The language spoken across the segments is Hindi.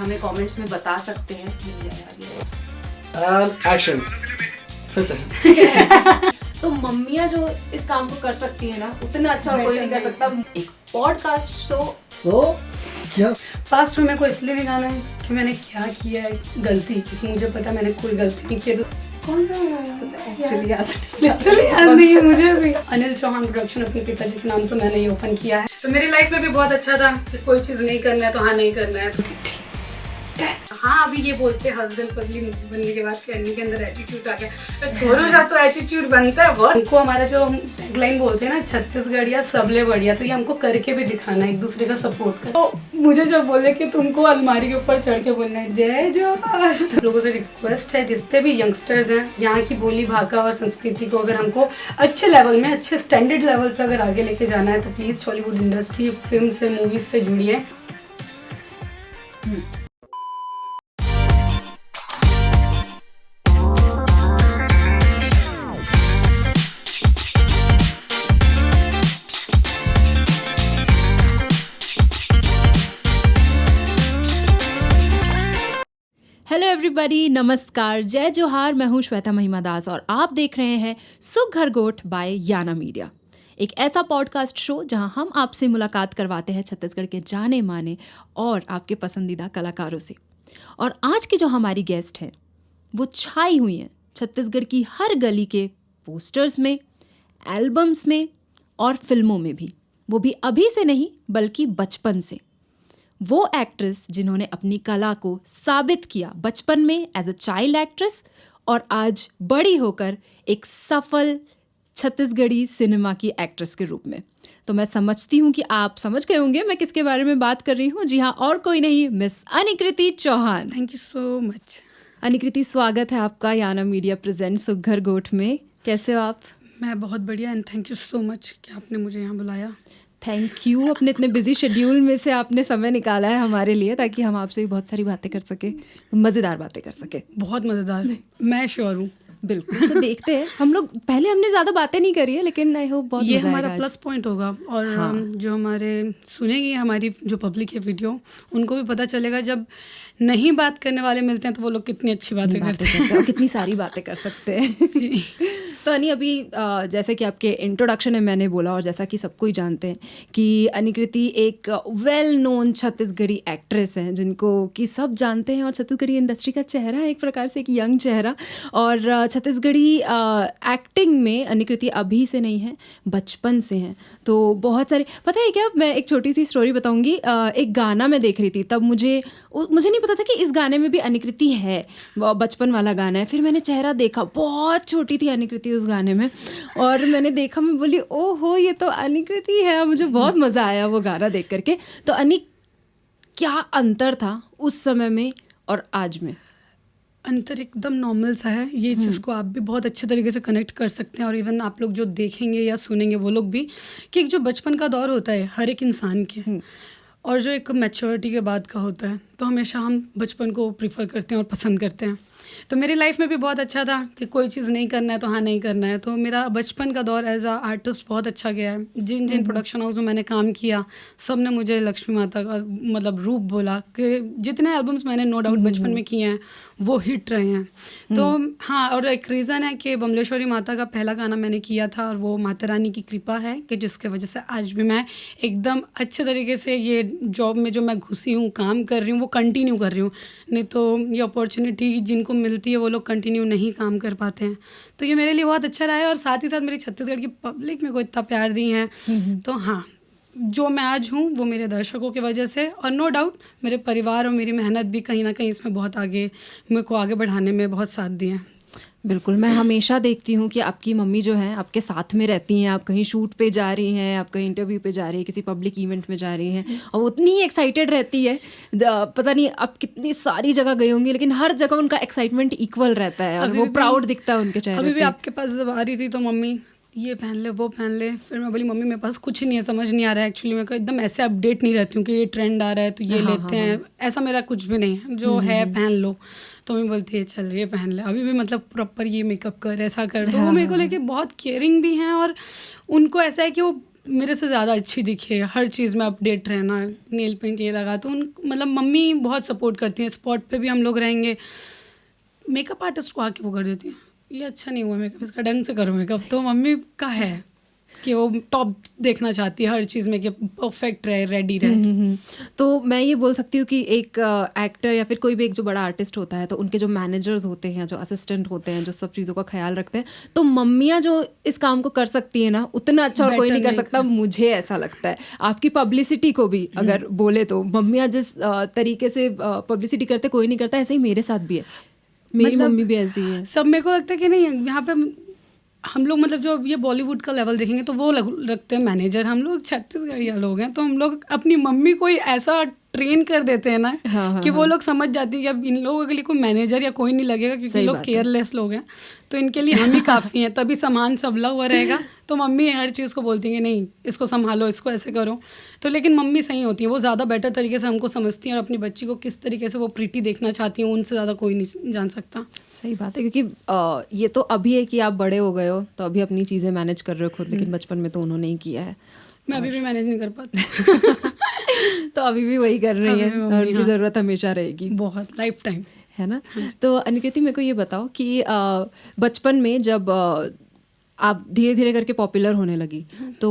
हमें कमेंट्स में बता सकते हैं कि एक्शन फिर से तो मम्मियाँ जो इस काम को कर सकती है ना, उतना अच्छा कोई नहीं कर सकता। एक पॉडकास्ट सो क्या पास्ट में मेरे को इसलिए नहीं गाना है कि मैंने क्या किया है गलती, क्योंकि मुझे पता है मैंने कोई गलती नहीं की। तो कौन सा एक्चुअली याद नहीं मुझे भी अनिल चौहान प्रोडक्शन अपने पिताजी के नाम से मैंने ये ओपन किया है। तो मेरी लाइफ में भी बहुत अच्छा था कि कोई चीज़ नहीं करना है तो हाँ नहीं करना है। हाँ अभी ये बोलते हैं हस्बैंड पगली बनने के बाद कि अन्नी के अंदर एटीट्यूड आ गया, थोड़ा सा तो एटीट्यूड बनता है बहुत। हमको हमारा जो टैगलाइन बोलते हैं ना, छत्तीसगढ़िया सबले बढ़िया, तो ये हमको करके भी दिखाना है, एक दूसरे का सपोर्ट कर। तो मुझे जब बोले कि तुमको अलमारी के ऊपर चढ़ के बोलना है जय जोहार, तो लोगों से रिक्वेस्ट है जितने भी यंगस्टर्स हैं, यहाँ की बोली भाषा और संस्कृति को अगर हमको अच्छे लेवल में, अच्छे स्टैंडर्ड लेवल पे अगर आगे लेके जाना है तो प्लीज़ टॉलीवुड इंडस्ट्री, फिल्म से, मूवीज से जुड़िए। हेलो एवरीबॉडी, नमस्कार, जय जोहार। मैं हूँ श्वेता महिमा दास और आप देख रहे हैं सुघर गोठ बाय याना मीडिया, एक ऐसा पॉडकास्ट शो जहां हम आपसे मुलाकात करवाते हैं छत्तीसगढ़ के जाने माने और आपके पसंदीदा कलाकारों से। और आज की जो हमारी गेस्ट है वो छाई हुई हैं छत्तीसगढ़ की हर गली के पोस्टर्स में, एल्बम्स में और फिल्मों में भी, वो भी अभी से नहीं बल्कि बचपन से। वो एक्ट्रेस जिन्होंने अपनी कला को साबित किया बचपन में एज अ चाइल्ड एक्ट्रेस और आज बड़ी होकर एक सफल छत्तीसगढ़ी सिनेमा की एक्ट्रेस के रूप में। तो मैं समझती हूँ कि आप समझ गए होंगे मैं किसके बारे में बात कर रही हूँ। जी हाँ, और कोई नहीं, miss Anikriti Chauhan. Thank you so much. Anikriti, स्वागत है आपका याना मीडिया प्रेजेंट सुघर गोठ में। कैसे हो आप? मैं बहुत बढ़िया and thank you so much कि आपने मुझे यहाँ बुलाया। थैंक यू, अपने इतने बिजी शेड्यूल में से आपने समय निकाला है हमारे लिए ताकि हम आपसे भी बहुत सारी बातें कर सके, मज़ेदार बातें कर सके। बहुत मज़ेदार, मैं श्योर हूँ। बिल्कुल, तो देखते हैं हम लोग। पहले हमने ज़्यादा बातें नहीं करी है लेकिन आई होप बहुत ये मज़ा हमारा आएगा प्लस पॉइंट होगा और हाँ। जो हमारे सुनेगी हमारी जो पब्लिक है वीडियो, उनको भी पता चलेगा जब नहीं बात करने वाले मिलते हैं तो वो लोग कितनी अच्छी बातें करते हैं और कितनी सारी बातें कर सकते हैं। जी। तो अनी, अभी जैसे कि आपके इंट्रोडक्शन में मैंने बोला और जैसा कि सबको ही जानते हैं कि अनिकृति एक वेल नोन छत्तीसगढ़ी एक्ट्रेस हैं जिनको कि सब जानते हैं और छत्तीसगढ़ी इंडस्ट्री का चेहरा है एक प्रकार से, एक यंग चेहरा। और छत्तीसगढ़ी एक्टिंग में अनिकृति अभी से नहीं है, बचपन से हैं। तो बहुत सारे, पता है क्या, मैं एक छोटी सी स्टोरी बताऊंगी। एक गाना मैं देख रही थी, तब मुझे नहीं पता था कि इस गाने में भी अनिकृति है, बचपन वाला गाना है। फिर मैंने चेहरा देखा, बहुत छोटी थी अनिकृति उस गाने में, और मैंने देखा, मैं बोली ओहो ये तो अनिकृति है। मुझे बहुत मज़ा आया वो गाना देख करके। तो अनी, क्या अंतर था उस समय में और आज में? अंतर एकदम नॉर्मल सा है, ये चीज़ को आप भी बहुत अच्छे तरीके से कनेक्ट कर सकते हैं और इवन आप लोग जो देखेंगे या सुनेंगे वो लोग भी, कि एक जो बचपन का दौर होता है हर एक इंसान के और जो एक मैच्योरिटी के बाद का होता है, तो हमेशा हम बचपन को प्रीफर करते हैं और पसंद करते हैं। तो मेरी लाइफ में भी बहुत अच्छा था कि कोई चीज़ नहीं करना है तो हाँ नहीं करना है। तो मेरा बचपन का दौर एज अ आर्टिस्ट बहुत अच्छा गया है। जिन प्रोडक्शन हाउस में मैंने काम किया, सब ने मुझे लक्ष्मी माता का मतलब रूप बोला कि जितने एल्बम्स मैंने नो डाउट बचपन में किए हैं वो हिट रहे हैं। तो हाँ, और एक रीज़न है कि बमलेश्वरी माता का पहला गाना मैंने किया था और वो माता रानी की कृपा है कि जिसके वजह से आज भी मैं एकदम अच्छे तरीके से ये जॉब में जो मैं घुसी हूँ, काम कर रही हूँ, वो कंटिन्यू कर रही हूँ। नहीं तो ये अपॉर्चुनिटी जिनको मिलती है वो लोग कंटिन्यू नहीं काम कर पाते हैं। तो ये मेरे लिए बहुत अच्छा रहा है और साथ ही साथ मेरी छत्तीसगढ़ की पब्लिक में को इतना प्यार दी है। तो हाँ, जो मैं आज हूँ वो मेरे दर्शकों की वजह से, और नो डाउट मेरे परिवार और मेरी मेहनत भी कहीं ना कहीं इसमें बहुत आगे, मेरे को आगे बढ़ाने में बहुत साथ दिए हैं। बिल्कुल, मैं हमेशा देखती हूँ कि आपकी मम्मी जो है आपके साथ में रहती हैं। आप कहीं शूट पे जा रही हैं, आप कहीं इंटरव्यू पे जा रही हैं, किसी पब्लिक इवेंट में जा रही हैं, और वो उतनी एक्साइटेड रहती है। पता नहीं आप कितनी सारी जगह गई होंगी लेकिन हर जगह उनका एक्साइटमेंट इक्वल रहता है और वो प्राउड दिखता है उनके चेहरे पे। अभी भी आपके पास जब आ रही थी तो मम्मी ये पहन ले, वो पहन ले, फिर मैं बोली मम्मी मेरे पास कुछ नहीं है, समझ नहीं आ रहा है। एक्चुअली मैं एकदम ऐसे अपडेट नहीं रहती हूँ कि ये ट्रेंड आ रहा है तो ये लेते हैं, ऐसा मेरा कुछ भी नहीं है। जो है पहन लो। तो मैं बोलती है चल ये पहन ले, अभी भी मतलब प्रॉपर ये मेकअप कर, ऐसा कर। तो वो मेरे को लेके बहुत केयरिंग भी हैं और उनको ऐसा है कि वो मेरे से ज़्यादा अच्छी दिखे, हर चीज़ में अपडेट रहना, नेल पेंट ये लगा तो उन मतलब मम्मी बहुत सपोर्ट करती हैं। स्पॉट पे भी हम लोग रहेंगे, मेकअप आर्टिस्ट को आके वो कर देती हैं, ये अच्छा नहीं हुआ मेकअप, इसका ढंग से करो मेकअप। तो मम्मी का है कि वो टॉप देखना चाहती है हर चीज़ में कि परफेक्ट रहे, रेडी रहे। तो मैं ये बोल सकती हूँ कि एक एक्टर या फिर कोई भी एक जो बड़ा आर्टिस्ट होता है तो उनके जो मैनेजर्स होते हैं, जो असिस्टेंट होते हैं, जो सब चीज़ों का ख्याल रखते हैं, तो मम्मियाँ जो इस काम को कर सकती है ना, उतना अच्छा और कोई नहीं कर सकता, मुझे ऐसा लगता है। आपकी पब्लिसिटी को भी अगर बोले तो मम्मियाँ जिस तरीके से पब्लिसिटी करते कोई नहीं करता, ऐसे ही मेरे साथ भी है, मेरी मम्मी भी ऐसी है। सब मेरे को लगता है कि नहीं, यहाँ पे हम लोग मतलब जो ये बॉलीवुड का लेवल देखेंगे तो वो रखते हैं मैनेजर, हम लोग छत्तीसगढ़िया लोग हैं तो हम लोग अपनी मम्मी को ही ऐसा ट्रेन कर देते हैं ना कि वो लोग समझ जाती है कि अब इन लोगों के लिए कोई मैनेजर या कोई नहीं लगेगा, क्योंकि लोग केयरलेस लोग हैं, तो इनके लिए हम ही काफ़ी हैं, तभी सामान सबला हुआ रहेगा। तो मम्मी हर चीज़ को बोलती हैं नहीं इसको संभालो, इसको ऐसे करो। तो लेकिन मम्मी सही होती हैं, वो ज़्यादा बेटर तरीके से हमको समझती हैं और अपनी बच्ची को किस तरीके से वो प्रीटी देखना चाहती हैं उनसे ज़्यादा कोई नहीं जान सकता। सही बात है, क्योंकि ये तो अभी है कि आप बड़े हो गए हो तो अभी अपनी चीज़ें मैनेज कर रहे हो खुद, लेकिन बचपन में तो उन्होंने ही किया है। मैं अभी भी मैनेज नहीं कर पाती तो अभी भी वही कर रही है और उनकी ज़रूरत हमेशा रहेगी, बहुत लाइफ टाइम, है ना। तो अनुकृति मेरे को ये बताओ कि बचपन में जब आप धीरे धीरे करके पॉपुलर होने लगी तो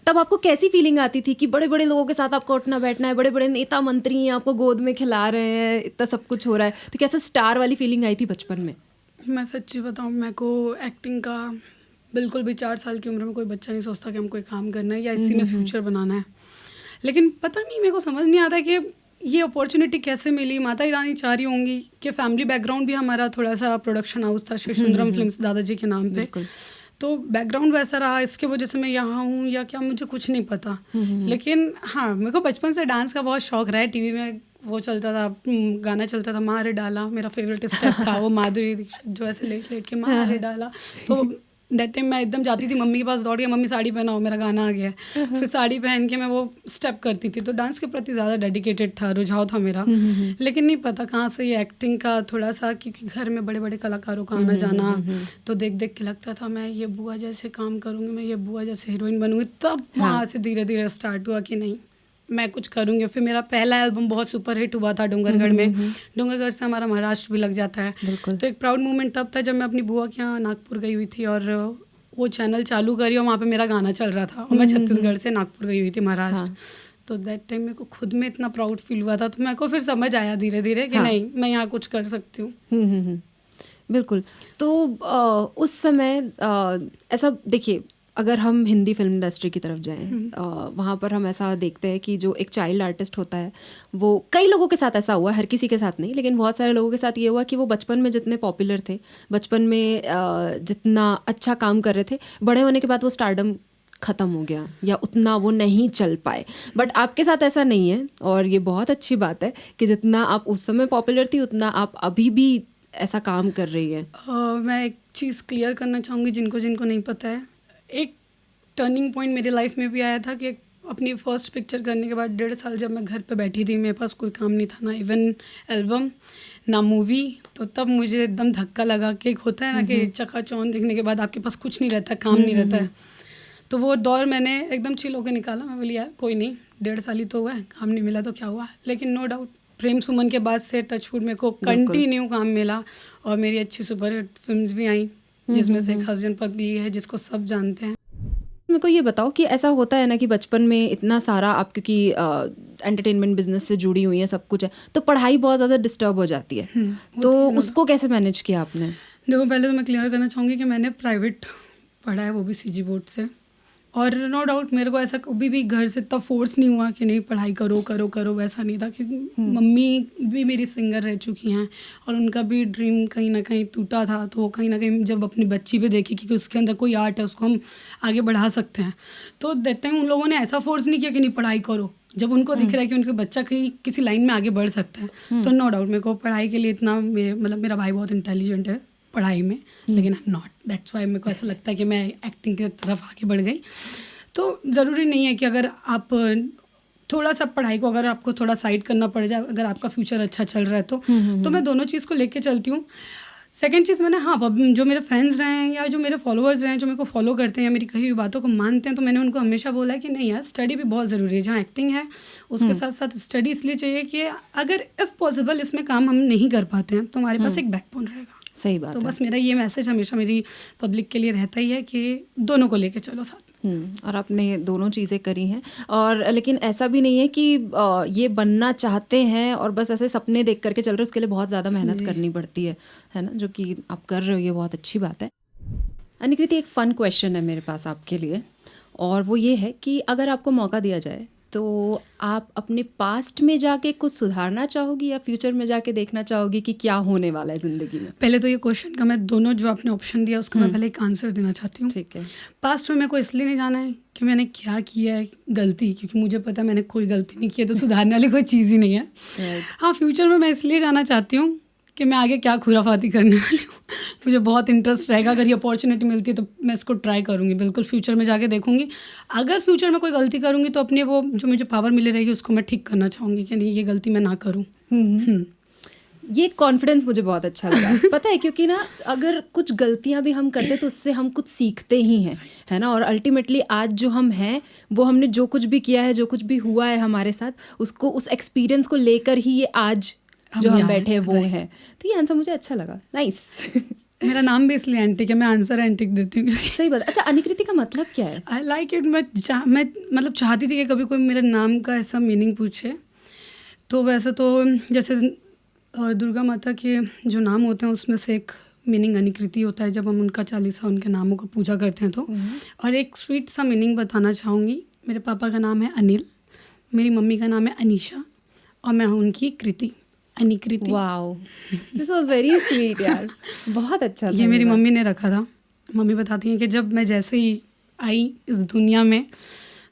तब आपको कैसी फीलिंग आती थी कि बड़े बड़े लोगों के साथ आपको उठना बैठना है, बड़े बड़े नेता मंत्री हैं आपको गोद में खिला रहे हैं, इतना सब कुछ हो रहा है, तो कैसे स्टार वाली फीलिंग आई थी बचपन में? मैं सच्ची बताऊँ, मेरे को एक्टिंग का बिल्कुल भी 4 साल की उम्र में कोई बच्चा नहीं सोचता कि हमको काम करना है या इसी में फ्यूचर बनाना है। लेकिन पता नहीं, मेरे को समझ नहीं आता कि ये अपॉर्चुनिटी कैसे मिली। माता रानी चाह रही होंगी कि फैमिली बैकग्राउंड भी हमारा थोड़ा सा प्रोडक्शन हाउस था, श्री सुंदरम फिल्म्स दादाजी के नाम पे, तो बैकग्राउंड वैसा रहा, इसके वजह से मैं यहाँ हूँ या क्या मुझे कुछ नहीं पता। लेकिन हाँ, मेरे को बचपन से डांस का बहुत शौक रहा है। टीवी में वो चलता था, गाना चलता था माँ रे डाला, मेरा फेवरेट स्टेप था वो, माधुरी दीक्षित जो ऐसे लेट लेट के माँ रे डाला। तो दैट टाइम मैं एकदम जाती थी मम्मी के पास दौड़ के, मम्मी साड़ी पहनाओ मेरा गाना आ गया है। फिर साड़ी पहन के मैं वो स्टेप करती थी। तो डांस के प्रति ज़्यादा डेडिकेटेड था, रुझाव था मेरा। लेकिन नहीं पता कहाँ से ये एक्टिंग का थोड़ा सा, क्योंकि घर में बड़े बड़े कलाकारों का आना जाना, तो देख देख के लगता था मैं ये बुआ जैसे काम करूँगी, मैं ये बुआ जैसे हीरोइन बनूँगी। तब वहाँ से धीरे धीरे स्टार्ट हुआ कि नहीं मैं कुछ करूँगी। फिर मेरा पहला एल्बम बहुत सुपर हिट हुआ था डूंगरगढ़ में। डूंगरगढ़ से हमारा महाराष्ट्र भी लग जाता है, तो एक प्राउड मोमेंट तब था जब मैं अपनी बुआ के यहाँ नागपुर गई हुई थी और वो चैनल चालू करी और वहाँ पे मेरा गाना चल रहा था और मैं छत्तीसगढ़ से नागपुर गई हुई थी महाराष्ट्र। तो दैट टाइम मेरे को खुद में इतना प्राउड फील हुआ था, तो मेरे को फिर समझ आया धीरे धीरे कि नहीं मैं यहाँ कुछ कर सकती हूँ। बिल्कुल। तो उस समय ऐसा देखिए, अगर हम हिंदी फिल्म इंडस्ट्री की तरफ जाएं, वहाँ पर हम ऐसा देखते हैं कि जो एक चाइल्ड आर्टिस्ट होता है, वो कई लोगों के साथ ऐसा हुआ, हर किसी के साथ नहीं, लेकिन बहुत सारे लोगों के साथ ये हुआ कि वो बचपन में जितने पॉपुलर थे, बचपन में जितना अच्छा काम कर रहे थे, बड़े होने के बाद वो स्टारडम ख़त्म हो गया या उतना वो नहीं चल पाए। बट आपके साथ ऐसा नहीं है और ये बहुत अच्छी बात है कि जितना आप उस समय पॉपुलर थी उतना आप अभी भी ऐसा काम कर रही है। मैं एक चीज़ क्लियर करना चाहूँगी जिनको जिनको नहीं पता है। एक टर्निंग पॉइंट मेरी लाइफ में भी आया था कि अपनी फर्स्ट पिक्चर करने के बाद 1.5 साल जब मैं घर पे बैठी थी, मेरे पास कोई काम नहीं था, ना इवन एल्बम ना मूवी। तो तब मुझे एकदम धक्का लगा कि एक होता है ना कि चकाचौंध देखने के बाद आपके पास कुछ नहीं रहता, काम नहीं रहता है। तो वो दौर मैंने एकदम चिल होकर निकाला। मैं बोली यार कोई नहीं, 1.5 साल ही तो हुआ है, काम नहीं मिला तो क्या हुआ। लेकिन नो डाउट प्रेम सुमन के बाद से टचवुड मेरे को कंटिन्यू काम मिला और मेरी अच्छी सुपरहिट फिल्म्स भी आई, जिसमें से एक हस्बैंड पगली है जिसको सब जानते हैं। मेरे को ये बताओ कि ऐसा होता है ना कि बचपन में इतना सारा आप, क्योंकि एंटरटेनमेंट बिजनेस से जुड़ी हुई है, सब कुछ है, तो पढ़ाई बहुत ज़्यादा डिस्टर्ब हो जाती है, तो उसको कैसे मैनेज किया आपने? देखो, पहले तो मैं क्लियर करना चाहूँगी कि मैंने प्राइवेट पढ़ा है, वो भी सीजी बोर्ड से। और नो डाउट मेरे को ऐसा कभी भी घर से इतना फोर्स नहीं हुआ कि नहीं पढ़ाई करो करो करो, वैसा नहीं था। कि मम्मी भी मेरी सिंगर रह चुकी हैं और उनका भी ड्रीम कहीं ना कहीं टूटा था, तो वो कहीं ना कहीं जब अपनी बच्ची पे देखी कि उसके अंदर कोई आर्ट है, उसको हम आगे बढ़ा सकते हैं, तो दैट टाइम उन लोगों ने ऐसा फोर्स नहीं किया कि नहीं पढ़ाई करो। जब उनको दिख रहा है कि उनका बच्चा कहीं किसी लाइन में आगे बढ़ सकता है, तो नो डाउट मेरे को पढ़ाई के लिए इतना, मतलब मेरा भाई बहुत इंटेलिजेंट है पढ़ाई में, लेकिन I am not, that's why मेरे को ऐसा लगता है कि मैं एक्टिंग की तरफ आगे बढ़ गई। तो ज़रूरी नहीं है कि अगर आप थोड़ा सा पढ़ाई को अगर आपको थोड़ा साइड करना पड़ जाए, अगर आपका फ्यूचर अच्छा चल रहा है तो मैं दोनों चीज़ को लेके चलती हूँ। सेकंड चीज़ मैंने जो मेरे फैंस रहे हैं या जो मेरे फॉलोअर्स रहे हैं, जो मेरे को फॉलो करते हैं या मेरी कही हुई बातों को मानते हैं, तो मैंने उनको हमेशा बोला है कि नहीं यार, स्टडी भी बहुत ज़रूरी है। जहाँ एक्टिंग है उसके साथ साथ स्टडी इसलिए चाहिए कि अगर इफ़ पॉसिबल इसमें काम हम नहीं कर पाते हैं तो हमारे पास एक बैकबोन रहेगा। सही बात तो है। बस मेरा ये मैसेज हमेशा मेरी पब्लिक के लिए रहता ही है कि दोनों को लेके चलो साथ। और आपने दोनों चीज़ें करी हैं, और लेकिन ऐसा भी नहीं है कि ये बनना चाहते हैं और बस ऐसे सपने देख करके चल रहे हैं, उसके लिए बहुत ज़्यादा मेहनत करनी पड़ती है ना, जो कि आप कर रहे हो, ये बहुत अच्छी बात है। अनिकृति, एक फ़न क्वेश्चन है मेरे पास आपके लिए, और वो ये है कि अगर आपको मौका दिया जाए तो आप अपने पास्ट में जाके कुछ सुधारना चाहोगी या फ्यूचर में जाके देखना चाहोगी कि क्या होने वाला है ज़िंदगी में? पहले तो ये क्वेश्चन का मैं दोनों जो आपने ऑप्शन दिया उसका मैं पहले एक आंसर देना चाहती हूँ। ठीक है। पास्ट में मेरे को इसलिए नहीं जाना है कि मैंने क्या किया है गलती, क्योंकि मुझे पता है मैंने कोई गलती नहीं की है, तो सुधारने वाली कोई चीज़ ही नहीं है। हाँ, फ्यूचर में मैं इसलिए जाना चाहती हूँ कि मैं आगे क्या खुराफाती करने वाली हूँ। मुझे बहुत इंटरेस्ट रहेगा, अगर ये अपॉर्चुनिटी मिलती है तो मैं इसको ट्राई करूँगी, बिल्कुल फ्यूचर में जाके देखूँगी। अगर फ्यूचर में कोई गलती करूँगी तो अपनी वो जो मुझे पावर मिली रहेगी उसको मैं ठीक करना चाहूँगी कि नहीं, ये गलती मैं ना करूँ। ये कॉन्फिडेंस मुझे बहुत अच्छा लगा। पता है, क्योंकि ना अगर कुछ गलतियां भी हम करते तो उससे हम कुछ सीखते ही हैं, है ना, और अल्टीमेटली आज जो हम हैं वो हमने जो कुछ भी किया है, जो कुछ भी हुआ है हमारे साथ, उसको, उस एक्सपीरियंस को लेकर ही ये आज जो हम बैठे हैं वो है। तो ये आंसर मुझे अच्छा लगा, नाइस। मेरा नाम भी इसलिए एंटिक है, मैं आंसर एंटिक देती हूँ। सही बात। अच्छा, अनिकृति का मतलब क्या है? I like it. मैं मतलब चाहती थी कि कभी कोई मेरे नाम का ऐसा मीनिंग पूछे। तो वैसे तो जैसे दुर्गा माता के जो नाम होते हैं उसमें से एक मीनिंग अनिकृति होता है, जब हम उनका चालीसा, उनके नामों का पूजा करते हैं तो। और एक स्वीट सा मीनिंग बताना चाहूँगी। मेरे पापा का नाम है अनिल, मेरी मम्मी का नाम है अनीशा, और मैं हूँ उनकी Kriti, Anikriti. Wow, this was very sweet यार, बहुत अच्छा। ये मेरी मम्मी ने रखा था। मम्मी बताती हैं कि जब मैं जैसे ही आई इस दुनिया में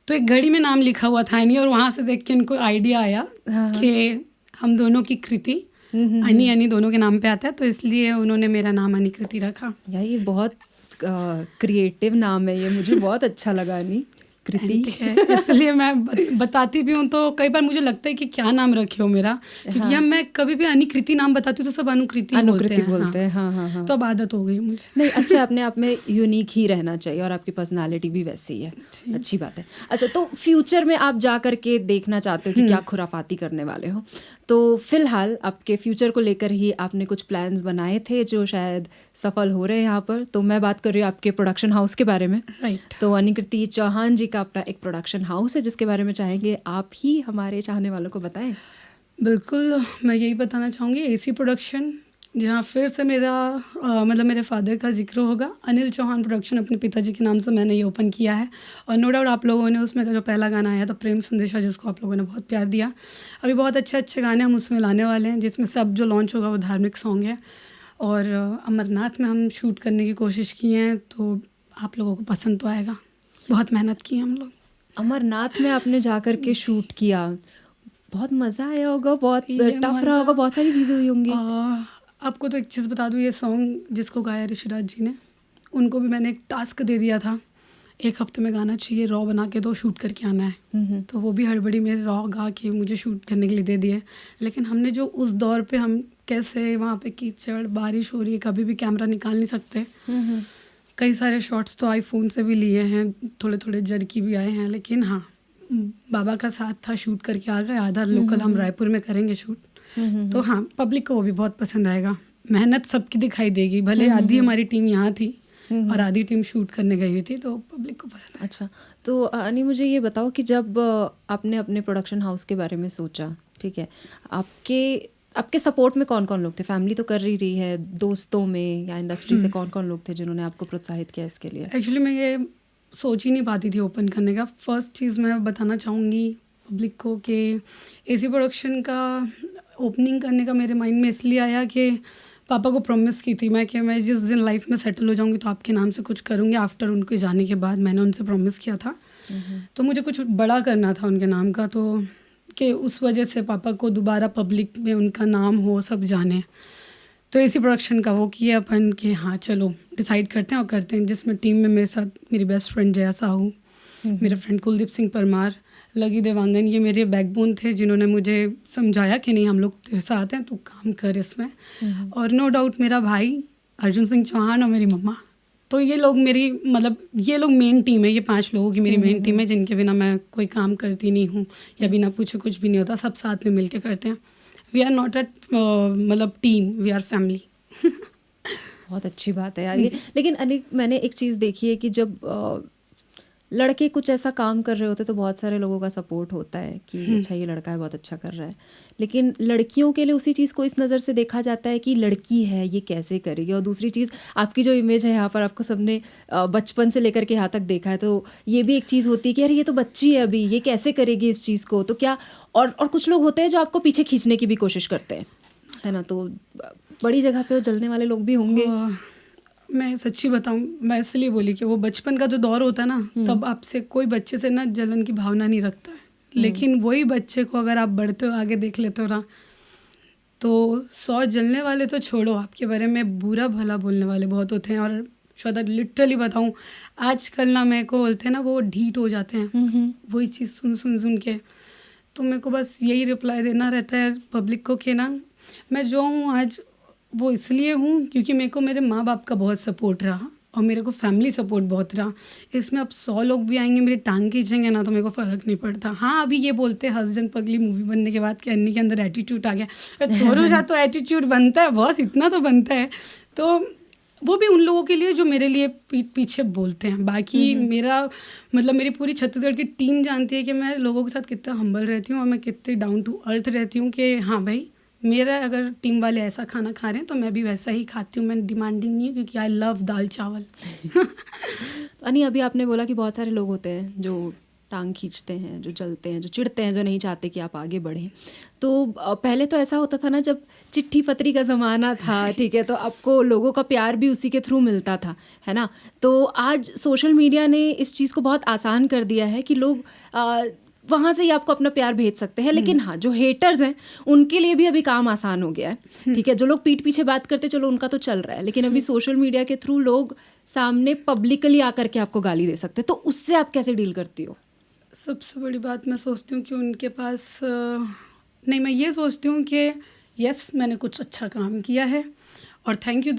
तो एक घड़ी में नाम लिखा हुआ था नहीं, और वहाँ से देख के उनको आइडिया आया कि हम दोनों की कृति, अनी दोनों के नाम पे आता है, तो इसलिए उन्होंने मेरा नाम अनिकृति रखा। यार ये बहुत क्रिएटिव नाम है, ये मुझे बहुत अच्छा लगा। अनी कृति है, इसलिए मैं बताती भी हूँ। तो कई बार मुझे लगता है कि क्या नाम रखे हो मेरा, क्योंकि हम मैं कभी भी अनिकृति नाम बताती हूँ तो सब अनुकृति बोलते हैं। हाँ। तो अब आदत हो गई मुझे। नहीं, अच्छा, अपने आप में यूनिक ही रहना चाहिए, और आपकी पर्सनालिटी भी वैसी ही है, अच्छी बात है। अच्छा, तो फ्यूचर में आप जा करके देखना चाहते हो कि क्या खुराफाती करने वाले हो, तो फिलहाल आपके फ्यूचर को लेकर ही आपने कुछ प्लान्स बनाए थे जो शायद सफल हो रहे हैं यहाँ पर। तो मैं बात कर रही हूँ आपके प्रोडक्शन हाउस के बारे में। राइट। तो अनिकृति चौहान जी का अपना एक प्रोडक्शन हाउस है जिसके बारे में चाहेंगे आप ही हमारे चाहने वालों को बताएं। बिल्कुल, मैं यही बताना चाहूँगी, एसी प्रोडक्शन, जहाँ फिर से मेरा मतलब मेरे फादर का जिक्र होगा। अनिल चौहान प्रोडक्शन अपने पिताजी के नाम से मैंने ये ओपन किया है, और नो डाउट आप लोगों ने उसमें का जो पहला गाना आया था प्रेम संदेशा, जिसको आप लोगों ने बहुत प्यार दिया। अभी बहुत अच्छे अच्छे गाने हम उसमें लाने वाले हैं, जिसमें से अब जो लॉन्च होगा वो धार्मिक सॉन्ग है। और अमरनाथ में हम शूट करने की कोशिश किए हैं, तो आप लोगों को पसंद तो आएगा। बहुत मेहनत की हम लोग। अमरनाथ में आपने जा कर के शूट किया, बहुत मज़ा आया होगा, बहुत टफ रहा होगा, बहुत सारी चीज़ें हुई होंगी। आपको तो एक चीज़ बता दूँ, ये सॉन्ग जिसको गाया ऋषिराज जी ने, उनको भी मैंने एक टास्क दे दिया था, 1 हफ्ते में गाना चाहिए, रॉ बना के, तो शूट करके आना है। तो वो भी हड़बड़ी में रॉ गा के मुझे शूट करने के लिए दे दिए। लेकिन हमने जो उस दौर पे हम कैसे वहाँ पे कीचड़, बारिश हो रही है, कभी भी कैमरा निकाल नहीं सकते। कई सारे शॉट्स तो आईफोन से भी लिए हैं, थोड़े थोड़े जर्की भी आए हैं, लेकिन हाँ, बाबा का साथ था, शूट करके आ गए। आधा लोकल हम रायपुर में करेंगे शूट। तो हाँ, पब्लिक को वो भी बहुत पसंद आएगा। मेहनत सबकी दिखाई देगी, भले आधी हमारी टीम यहाँ थी और आधी टीम शूट करने गई हुई थी, तो पब्लिक को पसंद है। अच्छा, तो अनी मुझे ये बताओ कि जब आपने अपने प्रोडक्शन हाउस के बारे में सोचा, ठीक है, आपके सपोर्ट में कौन कौन लोग थे? फैमिली तो कर ही रही है, दोस्तों में या इंडस्ट्री से कौन कौन लोग थे जिन्होंने आपको प्रोत्साहित किया इसके लिए? एक्चुअली मैं ये सोच ही नहीं पाती थी ओपन करने का। फर्स्ट चीज़ मैं बताना चाहूँगी पब्लिक को कि एसी प्रोडक्शन का ओपनिंग करने का मेरे माइंड में इसलिए आया कि पापा को प्रॉमिस की थी मैं कि मैं जिस दिन लाइफ में सेटल हो जाऊँगी तो आपके नाम से कुछ करूँगी। आफ्टर उनके जाने के बाद मैंने उनसे प्रॉमिस किया था, तो मुझे कुछ बड़ा करना था उनके नाम का, तो कि उस वजह से पापा को दोबारा पब्लिक में उनका नाम हो, सब जाने। तो इसी प्रोडक्शन का वो किया अपन कि हाँ चलो डिसाइड करते हैं और करते हैं, जिसमें टीम में मेरे साथ मेरी बेस्ट फ्रेंड जया साहू, मेरे फ्रेंड कुलदीप सिंह परमार, लगी देवांगन, ये मेरे बैकबोन थे जिन्होंने मुझे समझाया कि नहीं हम लोग तेरे साथ हैं, तू काम कर इसमें। और नो डाउट मेरा भाई अर्जुन सिंह चौहान और मेरी मम्मा। तो ये लोग मेरी मतलब ये लोग मेन टीम है, ये 5 लोगों की मेरी मेन टीम है, जिनके बिना मैं कोई काम करती नहीं हूँ या बिना पूछे कुछ भी नहीं होता। सब साथ में मिल के करते हैं। वी आर नॉट एट मतलब टीम, वी आर फैमिली। बहुत अच्छी बात है यार ये। लेकिन अनिक, मैंने एक चीज़ देखी है कि जब लड़के कुछ ऐसा काम कर रहे होते तो बहुत सारे लोगों का सपोर्ट होता है कि अच्छा ये लड़का है, बहुत अच्छा कर रहा है। लेकिन लड़कियों के लिए उसी चीज़ को इस नज़र से देखा जाता है कि लड़की है, ये कैसे करेगी। और दूसरी चीज़, आपकी जो इमेज है यहाँ पर, आपको सबने बचपन से लेकर के यहाँ तक देखा है, तो ये भी एक चीज़ होती है कि यार ये तो बच्ची है अभी, ये कैसे करेगी इस चीज़ को। तो क्या और कुछ लोग होते हैं जो आपको पीछे खींचने की भी कोशिश करते हैं, है ना। तो बड़ी जगह पे वो जलने वाले लोग भी होंगे। मैं सच्ची बताऊं, मैं इसलिए बोली कि वो बचपन का जो दौर होता है ना, तब आपसे कोई बच्चे से ना जलन की भावना नहीं रखता है। लेकिन वही बच्चे को अगर आप बढ़ते हो, आगे देख लेते हो ना, तो 100 जलने वाले तो छोड़ो, आपके बारे में बुरा भला बोलने वाले बहुत होते हैं। और श्वेता लिटरली बताऊं, आजकल ना मेरे को बोलते हैं ना, वो ढीठ हो जाते हैं वही चीज़ सुन के। तो मेरे को बस यही रिप्लाई देना रहता है पब्लिक को कि ना, मैं जो हूँ आज वो इसलिए हूँ क्योंकि मेरे को मेरे माँ बाप का बहुत सपोर्ट रहा और मेरे को फैमिली सपोर्ट बहुत रहा। इसमें अब 100 लोग भी आएंगे, मेरी टांग खींचेंगे ना, तो मेरे को फ़र्क नहीं पड़ता। हाँ, अभी ये बोलते हैं हस्बैंड पगली मूवी बनने के बाद कि अन्नी के अंदर एटीट्यूड आ गया। थोड़ा सा तो एटीट्यूड बनता है बॉस, इतना तो बनता है। तो वो भी उन लोगों के लिए जो मेरे लिए पीछे बोलते हैं। बाकी मेरा मतलब मेरी पूरी छत्तीसगढ़ की टीम जानती है कि मैं लोगों के साथ कितना हम्बल रहती हूँ और मैं कितनी डाउन टू अर्थ रहती हूँ कि हाँ भाई, मेरा अगर टीम वाले ऐसा खाना खा रहे हैं तो मैं भी वैसा ही खाती हूँ। मैं डिमांडिंग नहीं है क्योंकि आई लव दाल चावल। अनी, अभी आपने बोला कि बहुत सारे लोग होते हैं जो टांग खींचते हैं, जो जलते हैं, जो चिढ़ते हैं, जो नहीं चाहते कि आप आगे बढ़ें। तो पहले तो ऐसा होता था ना, जब चिट्ठी पत्री का ज़माना था, ठीक है, तो आपको लोगों का प्यार भी उसी के थ्रू मिलता था, है ना। तो आज सोशल मीडिया ने इस चीज़ को बहुत आसान कर दिया है कि लोग वहाँ से ही आपको अपना प्यार भेज सकते हैं। लेकिन हाँ, जो हेटर्स हैं उनके लिए भी अभी काम आसान हो गया है, ठीक है। जो लोग पीठ पीछे बात करते, चलो उनका तो चल रहा है, लेकिन अभी सोशल मीडिया के थ्रू लोग सामने पब्लिकली आकर के आपको गाली दे सकते हैं। तो उससे आप कैसे डील करती हो? सबसे बड़ी बात मैं सोचती हूँ कि उनके पास नहीं, मैं ये सोचती हूँ कि यस, मैंने कुछ अच्छा काम किया है और थैंक यू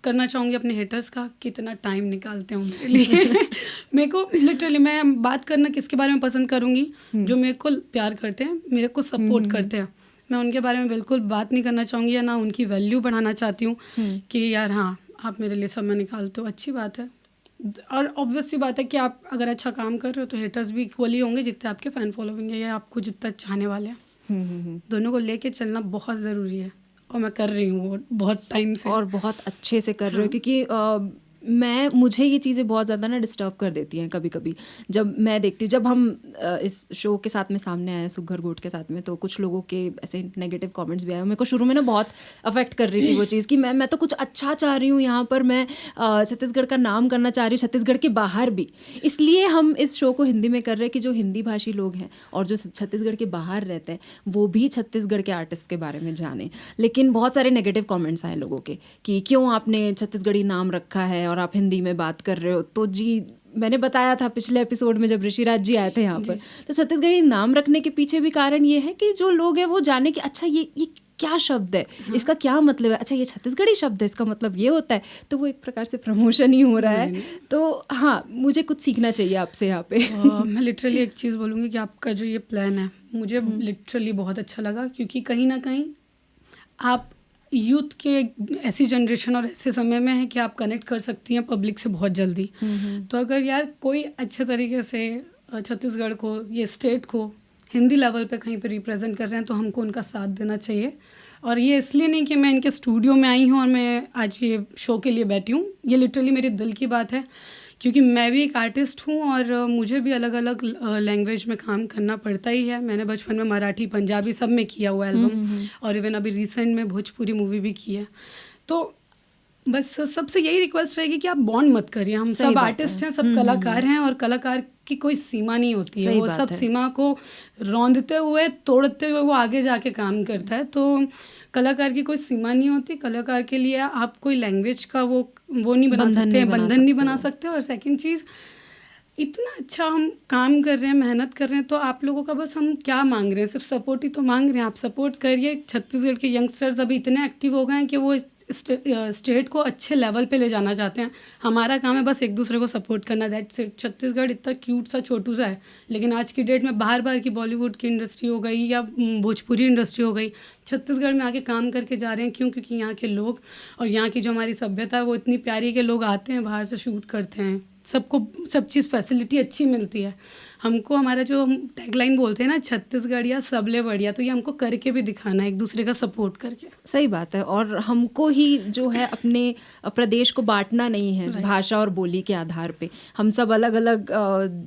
करना चाहूँगी अपने हेटर्स का कि इतना टाइम निकालते हैं उनके लिए। मेरे को लिटरली, मैं बात करना किसके बारे में पसंद करूँगी? जो मेरे को प्यार करते हैं, मेरे को सपोर्ट करते हैं। मैं उनके बारे में बिल्कुल बात नहीं करना चाहूँगी या ना उनकी वैल्यू बढ़ाना चाहती हूँ कि यार हाँ, आप मेरे लिए समय निकालते हो, अच्छी बात है। और ऑब्वियस सी बात है कि आप अगर अच्छा काम कर रहे हो तो हेटर्स भी इक्वली होंगे जितने आपके फ़ैन फॉलोइंग है या आपको जितना चाहने वाले हैं। दोनों को लेके चलना बहुत ज़रूरी है और मैं कर रही हूँ बहुत टाइम से, और बहुत अच्छे से कर रहे हो। क्योंकि मुझे ये चीज़ें बहुत ज़्यादा ना डिस्टर्ब कर देती हैं कभी कभी, जब मैं देखती हूँ। जब हम इस शो के साथ में सामने आए, सुघर गोट के साथ में, तो कुछ लोगों के ऐसे नेगेटिव कमेंट्स भी आए। मेरे को शुरू में ना बहुत अफेक्ट कर रही थी वो चीज़ कि मैं तो कुछ अच्छा चाह रही हूँ यहाँ पर, मैं छत्तीसगढ़ का नाम करना चाह रही हूँ, छत्तीसगढ़ के बाहर भी। इसलिए हम इस शो को हिंदी में कर रहे हैं कि जो हिंदी भाषी लोग हैं और जो छत्तीसगढ़ के बाहर रहते हैं वो भी छत्तीसगढ़ के आर्टिस्ट के बारे में जानें। लेकिन बहुत सारे नेगेटिव कॉमेंट्स आए लोगों के कि क्यों आपने छत्तीसगढ़ी नाम रखा है और आप हिंदी में बात कर रहे हो। तो जी, मैंने बताया था पिछले एपिसोड में जब ऋषिराज जी आए थे यहाँ पर, तो छत्तीसगढ़ी नाम रखने के पीछे भी कारण ये है कि जो लोग हैं वो जाने कि अच्छा ये क्या शब्द है, इसका क्या मतलब है, अच्छा ये छत्तीसगढ़ी शब्द है, इसका मतलब ये होता है। तो वो एक प्रकार से प्रमोशन ही हो रहा है। तो हाँ, मुझे कुछ सीखना चाहिए आपसे यहाँ पे। मैं लिटरली एक चीज़ बोलूँगी कि आपका जो ये प्लान है मुझे लिटरली बहुत अच्छा लगा, क्योंकि कहीं ना कहीं आप यूथ के ऐसी जनरेशन और ऐसे समय में है कि आप कनेक्ट कर सकती हैं पब्लिक से बहुत जल्दी। तो अगर यार कोई अच्छे तरीके से छत्तीसगढ़ को, ये स्टेट को हिंदी लेवल पे कहीं पे रिप्रेजेंट कर रहे हैं तो हमको उनका साथ देना चाहिए। और ये इसलिए नहीं कि मैं इनके स्टूडियो में आई हूँ और मैं आज ये शो के लिए बैठी हूँ, ये लिटरली मेरे दिल की बात है, क्योंकि मैं भी एक आर्टिस्ट हूँ और मुझे भी अलग अलग लैंग्वेज में काम करना पड़ता ही है। मैंने बचपन में मराठी, पंजाबी सब में किया हुआ एल्बम, और इवन अभी रिसेंट में भोजपुरी मूवी भी की है। तो बस सबसे यही रिक्वेस्ट रहेगी कि आप बॉन्ड मत करिए। हम सब आर्टिस्ट हैं, सब कलाकार हैं और कलाकार की कोई सीमा नहीं होती है। वो सब सीमा को रौंदते हुए, तोड़ते हुए वो आगे जाके काम करता है। तो कलाकार की कोई सीमा नहीं होती। कलाकार के लिए आप कोई लैंग्वेज का वो नहीं बना सकते, बंधन नहीं बना सकते। और सेकंड चीज़, इतना अच्छा हम काम कर रहे हैं, मेहनत कर रहे हैं, तो आप लोगों का बस हम क्या मांग रहे हैं? सिर्फ सपोर्ट ही तो मांग रहे हैं। आप सपोर्ट करिए। छत्तीसगढ़ के यंगस्टर्स अभी इतने एक्टिव हो गए हैं कि वो स्टेट को अच्छे लेवल पे ले जाना चाहते हैं। हमारा काम है बस एक दूसरे को सपोर्ट करना, दैट्स इट। छत्तीसगढ़ इतना क्यूट सा छोटू सा है, लेकिन आज की डेट में बाहर बाहर की बॉलीवुड की इंडस्ट्री हो गई या भोजपुरी इंडस्ट्री हो गई, छत्तीसगढ़ में आके काम करके जा रहे हैं। क्यों? क्योंकि यहाँ के लोग और यहाँ की जो हमारी सभ्यता है वो इतनी प्यारी है कि लोग आते हैं बाहर से शूट करते हैं, सबको सब चीज़ फैसिलिटी अच्छी मिलती है। हमको हमारा जो हम टैगलाइन बोलते हैं ना, छत्तीसगढ़ या सबले बढ़िया, तो ये हमको करके भी दिखाना है, एक दूसरे का सपोर्ट करके। सही बात है। और हमको ही जो है अपने प्रदेश को बांटना नहीं है भाषा और बोली के आधार पे। हम सब अलग अलग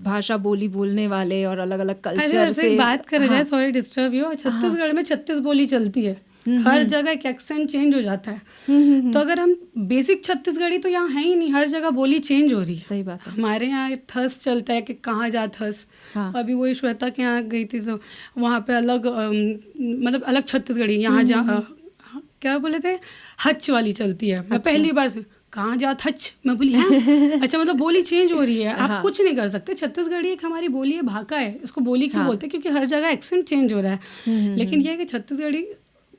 भाषा बोली बोलने वाले और अलग अलग कल्चर से बात करें जाए, सॉरी डिस्टर्ब यू, छत्तीसगढ़ में 36 बोली चलती है, हर जगह एक एक्सेंट चेंज हो जाता है। तो अगर हम बेसिक छत्तीसगढ़ी तो यहाँ है ही नहीं, हर जगह बोली चेंज हो रही है। सही बात है। हमारे यहाँ थस चलता है कि कहाँ जा थस। अभी वही श्वेता के यहाँ गई थी तो वहाँ पे अलग मतलब अलग छत्तीसगढ़ी, यहाँ जा क्या बोले थे, हच वाली चलती है। मैं पहली बार से कहाँ जा हच, मैं बोली हाँ अच्छा, मतलब बोली चेंज हो रही है। आप कुछ नहीं कर सकते। छत्तीसगढ़ी एक हमारी बोली है, भाका है, इसको बोली क्यों बोलते हैं? क्योंकि हर जगह एक्सेंट चेंज हो रहा है। लेकिन यह है कि छत्तीसगढ़ी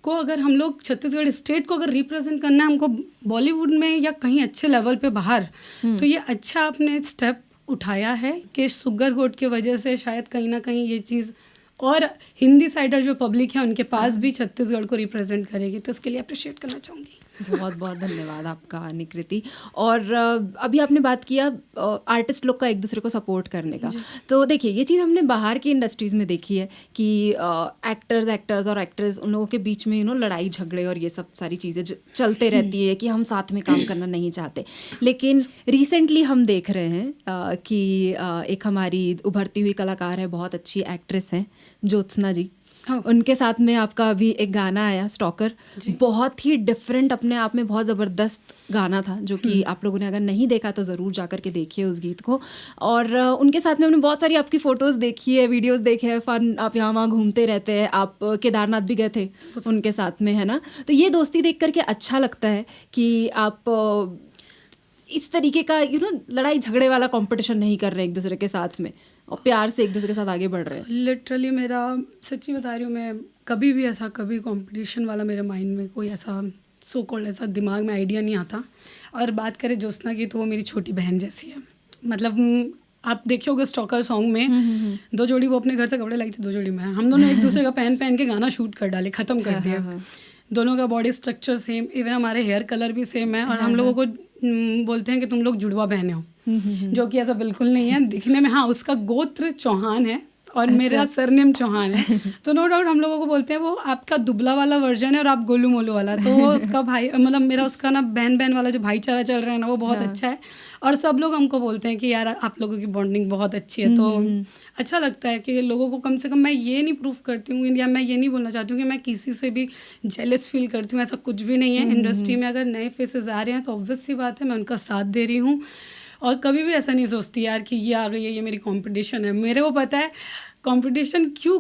को अगर हम लोग छत्तीसगढ़ स्टेट को अगर रिप्रेजेंट करना है हमको बॉलीवुड में या कहीं अच्छे लेवल पे बाहर, तो ये अच्छा आपने स्टेप उठाया है कि सुगर गोट की वजह से शायद कहीं ना कहीं ये चीज़ और हिंदी साइडर जो पब्लिक है उनके पास भी छत्तीसगढ़ को रिप्रेजेंट करेगी, तो इसके लिए अप्रिशिएट करना चाहूँगी। बहुत बहुत धन्यवाद आपका निकृति। और अभी आपने बात किया आर्टिस्ट लोग का एक दूसरे को सपोर्ट करने का, तो देखिए ये चीज़ हमने बाहर की इंडस्ट्रीज़ में देखी है कि एक्टर्स और एक्ट्रेस उन लोगों के बीच में लड़ाई झगड़े और ये सब सारी चीज़ें चलते रहती है कि हम साथ में काम करना नहीं चाहते। लेकिन रिसेंटली हम देख रहे हैं कि एक हमारी उभरती हुई कलाकार है, बहुत अच्छी एक्ट्रेस हैं ज्योत्सना जी, उनके साथ में आपका अभी एक गाना आया स्टॉकर, बहुत ही डिफरेंट अपने आप में बहुत ज़बरदस्त गाना था, जो कि आप लोगों ने अगर नहीं देखा तो ज़रूर जाकर के देखिए उस गीत को। और उनके साथ में हमने बहुत सारी आपकी फ़ोटोज़ देखी है, वीडियोज़ देखे हैं, फन आप यहाँ वहाँ घूमते रहते हैं, आप केदारनाथ भी गए थे उनके साथ में, है ना? तो ये दोस्ती देख करके अच्छा लगता है कि आप इस तरीके का लड़ाई झगड़े वाला कंपटीशन नहीं कर रहे एक दूसरे के साथ में और प्यार से एक दूसरे के साथ आगे बढ़ रहे हैं। लिटरली मेरा सच्ची बता रही हूँ, मैं कभी भी ऐसा कभी कंपटीशन वाला मेरे माइंड में कोई ऐसा सो कॉल्ड ऐसा दिमाग में आइडिया नहीं आता। और बात करें ज्योत्सना की तो वो मेरी छोटी बहन जैसी है। मतलब आप देखे होगे स्टॉकर सॉन्ग में 2 जोड़ी वो अपने घर से कपड़े लाई थी, 2 जोड़ी में हम दोनों एक दूसरे का पहन के गाना शूट कर डाले, ख़त्म कर दिया। दोनों का बॉडी स्ट्रक्चर सेम, इवन हमारे हेयर कलर भी सेम है। और हम लोगों को बोलते हैं कि तुम लोग जुड़वा बहने हो, जो कि ऐसा बिल्कुल नहीं है। दिखने में हाँ उसका गोत्र चौहान है और मेरा सरनेम चौहान है, तो नो डाउट हम लोगों को बोलते हैं वो आपका दुबला वाला वर्जन है और आप गोलू मोलू वाला। तो वो उसका भाई मतलब मेरा उसका ना बहन वाला जो भाईचारा चल रहा है ना वो बहुत अच्छा है। और सब लोग हमको बोलते हैं कि यार आप लोगों की बॉन्डिंग बहुत अच्छी है। तो अच्छा लगता है कि लोगों को कम से कम मैं ये नहीं प्रूफ करती हूँ या मैं ये नहीं बोलना चाहती हूँ कि मैं किसी से भी जेलस फील करती हूँ, ऐसा कुछ भी नहीं है। इंडस्ट्री में अगर नए फेसेस आ रहे हैं तो ऑब्वियस सी बात है मैं उनका साथ दे रही हूँ। और कभी भी ऐसा नहीं सोचती यार कि ये आ गई है, ये मेरी कॉम्पिटिशन है। मेरे को पता है कंपटीशन क्यों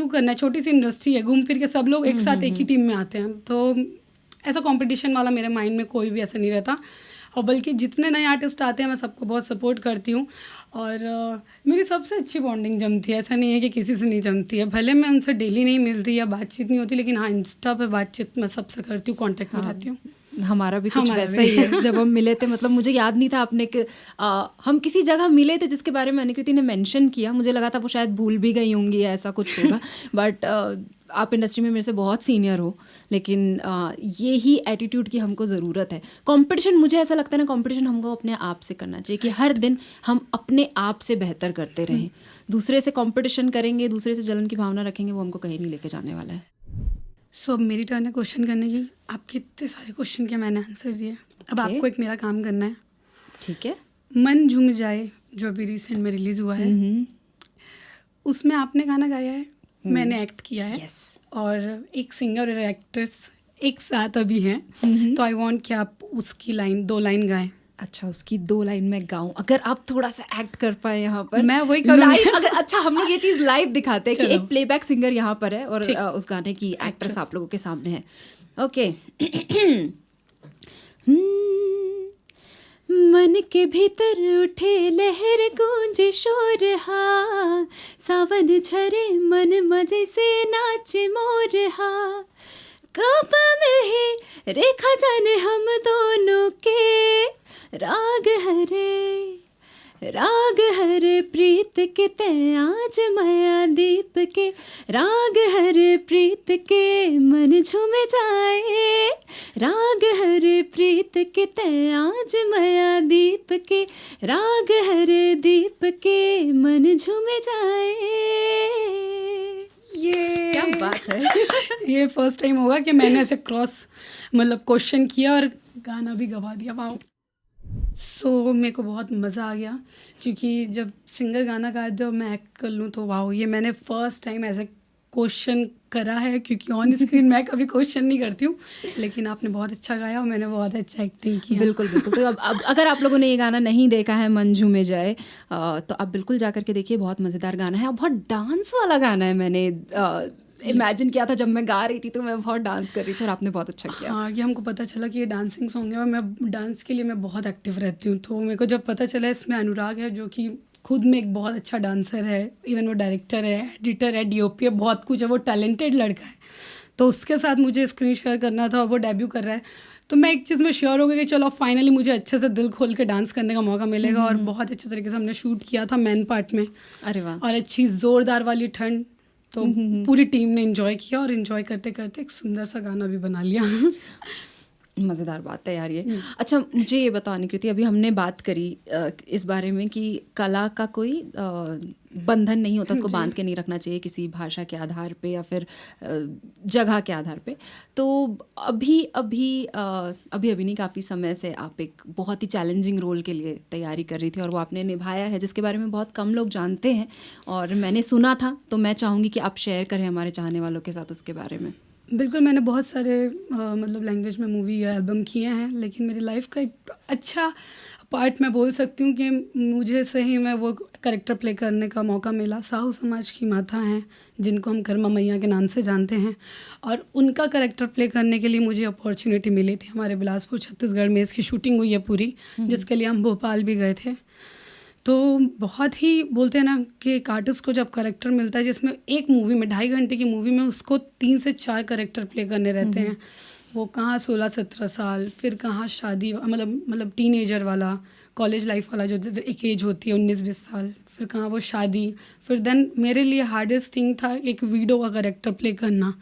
करना है, छोटी सी इंडस्ट्री है, घूम फिर के सब लोग एक साथ एक ही टीम में आते हैं। तो ऐसा कंपटीशन वाला मेरे माइंड में कोई भी ऐसा नहीं रहता। और बल्कि जितने नए आर्टिस्ट आते हैं मैं सबको बहुत सपोर्ट करती हूँ। और मेरी सबसे अच्छी बॉन्डिंग जमती है, ऐसा नहीं है कि किसी से नहीं जमती है। भले मैं उनसे डेली नहीं मिलती या बातचीत नहीं होती, लेकिन हाँ इंस्टा पे बातचीत मैं सबसे करती हूँ, कॉन्टेक्ट में रहती हूँ। हमारा भी कुछ वैसा ही है। जब हम मिले थे, मतलब मुझे याद नहीं था आपने हम किसी जगह मिले थे जिसके बारे में अनुकृति ने मेंशन किया, मुझे लगा था वो शायद भूल भी गई होंगी या ऐसा कुछ होगा। बट आप इंडस्ट्री में मेरे से बहुत सीनियर हो, लेकिन ये ही एटीट्यूड की हमको ज़रूरत है। कंपटीशन, मुझे ऐसा लगता है ना, कंपटीशन हमको अपने आप से करना चाहिए कि हर दिन हम अपने आप से बेहतर करते रहें। दूसरे से कंपटीशन करेंगे, दूसरे से जलन की भावना रखेंगे, वो हमको कहीं नहीं लेके जाने वाला है। सो मेरी टर्न है क्वेश्चन करने की। आपके इतने सारे क्वेश्चन के मैंने आंसर दिए, अब आपको एक मेरा काम करना है। ठीक है। मन झूम जाए जो अभी रिसेंट में रिलीज़ हुआ है, उसमें आपने गाना गाया है, मैंने एक्ट किया है। और एक सिंगर और एक्ट्रेस एक साथ अभी हैं, तो आई वांट कि आप उसकी 2 लाइन गाएं। अच्छा, उसकी 2 लाइन में गाऊं? अगर आप थोड़ा सा एक्ट कर पाए यहाँ पर, मैं वही करूँगी। अगर अच्छा हम लोग ये चीज़ लाइव दिखाते हैं कि एक प्लेबैक सिंगर यहाँ पर है और उस गाने की एक्ट्रेस आप लोगों के सामने है। ओके। मन के भीतर उठे लहर गूंजे शोर हा, सावन झरे मन मजे से नाचे मोर हा, कब में ही रेखा जाने हम दोनों के राग हरे प्रीत के तैं आज माया दीप के राग हरे प्रीत के मन झूम जाए राग हरे प्रीत के तैं आज माया दीप के राग हरे दीप के मन झूम जाए। ये क्या बात है। ये फर्स्ट टाइम होगा कि मैंने ऐसे क्रॉस मतलब क्वेश्चन किया और गाना भी गवा दिया। वाह। सो मेरे को बहुत मज़ा आ गया क्योंकि जब सिंगर गाना गाए तो मैं एक्ट कर लूँ तो वाह, ये मैंने फर्स्ट टाइम ऐसे क्वेश्चन करा है क्योंकि ऑन स्क्रीन मैं कभी क्वेश्चन नहीं करती हूँ, लेकिन आपने बहुत अच्छा गाया और मैंने बहुत अच्छा एक्टिंग किया। बिल्कुल बिल्कुल। तो अब अगर आप लोगों ने ये गाना नहीं देखा है मन झूमे जाए तो आप बिल्कुल जा करके देखिए, बहुत मज़ेदार गाना है और बहुत डांस वाला गाना है। मैंने इमेजिन किया था जब मैं गा रही थी तो मैं बहुत डांस कर रही थी और आपने बहुत अच्छा किया। हाँ, ये हमको पता चला कि ये डांसिंग सॉन्ग है और मैं डांस के लिए मैं बहुत एक्टिव रहती हूँ, तो मेरे को जब पता चला इसमें अनुराग है जो कि खुद में एक बहुत अच्छा डांसर है, इवन वो डायरेक्टर है, एडिटर है, डीओपी है, बहुत कुछ है, वो टैलेंटेड लड़का है, तो उसके साथ मुझे स्क्रीन शेयर करना था और वो डेब्यू कर रहा है। तो मैं एक चीज़ में श्योर हो गई कि चलो फाइनली मुझे अच्छे से दिल खोल के डांस करने का मौका मिलेगा और बहुत अच्छे तरीके से हमने शूट किया था मैन पार्ट में। अरे वाह। और अच्छी ज़ोरदार वाली ठंड, तो पूरी टीम ने एंजॉय किया और एंजॉय करते करते एक सुंदर सा गाना भी बना लिया। मज़ेदार बात है यार ये। अच्छा मुझे ये बताओ निकृति, अभी हमने बात करी इस बारे में कि कला का कोई बंधन नहीं होता, उसको बांध के नहीं रखना चाहिए किसी भाषा के आधार पे या फिर जगह के आधार पे। तो अभी नहीं, काफ़ी समय से आप एक बहुत ही चैलेंजिंग रोल के लिए तैयारी कर रही थी और वो आपने निभाया है, जिसके बारे में बहुत कम लोग जानते हैं और मैंने सुना था, तो मैं चाहूँगी कि आप शेयर करें हमारे चाहने वालों के साथ उसके बारे में। बिल्कुल, मैंने बहुत सारे मतलब लैंग्वेज में मूवी या एल्बम किए हैं, लेकिन मेरी लाइफ का एक अच्छा पार्ट मैं बोल सकती हूँ कि मुझे सही में वो कैरेक्टर प्ले करने का मौका मिला। साहू समाज की माता हैं जिनको हम कर्मा मैया के नाम से जानते हैं, और उनका कैरेक्टर प्ले करने के लिए मुझे अपॉर्चुनिटी मिली थी। हमारे बिलासपुर छत्तीसगढ़ में इसकी शूटिंग हुई है पूरी, जिसके लिए हम भोपाल भी गए थे। तो बहुत ही बोलते हैं ना कि एक आर्टिस्ट को जब कैरेक्टर मिलता है जिसमें एक मूवी में 2.5 घंटे की मूवी में उसको 3 से 4 कैरेक्टर प्ले करने रहते हैं, वो कहाँ 16-17 साल, फिर कहाँ शादी मतलब टीनेजर वाला, कॉलेज लाइफ वाला जो एक एज होती है 19-20 साल, फिर कहाँ वो शादी, फिर देन मेरे लिए हार्डेस्ट थिंग था एक वीडो का कैरेक्टर प्ले करना।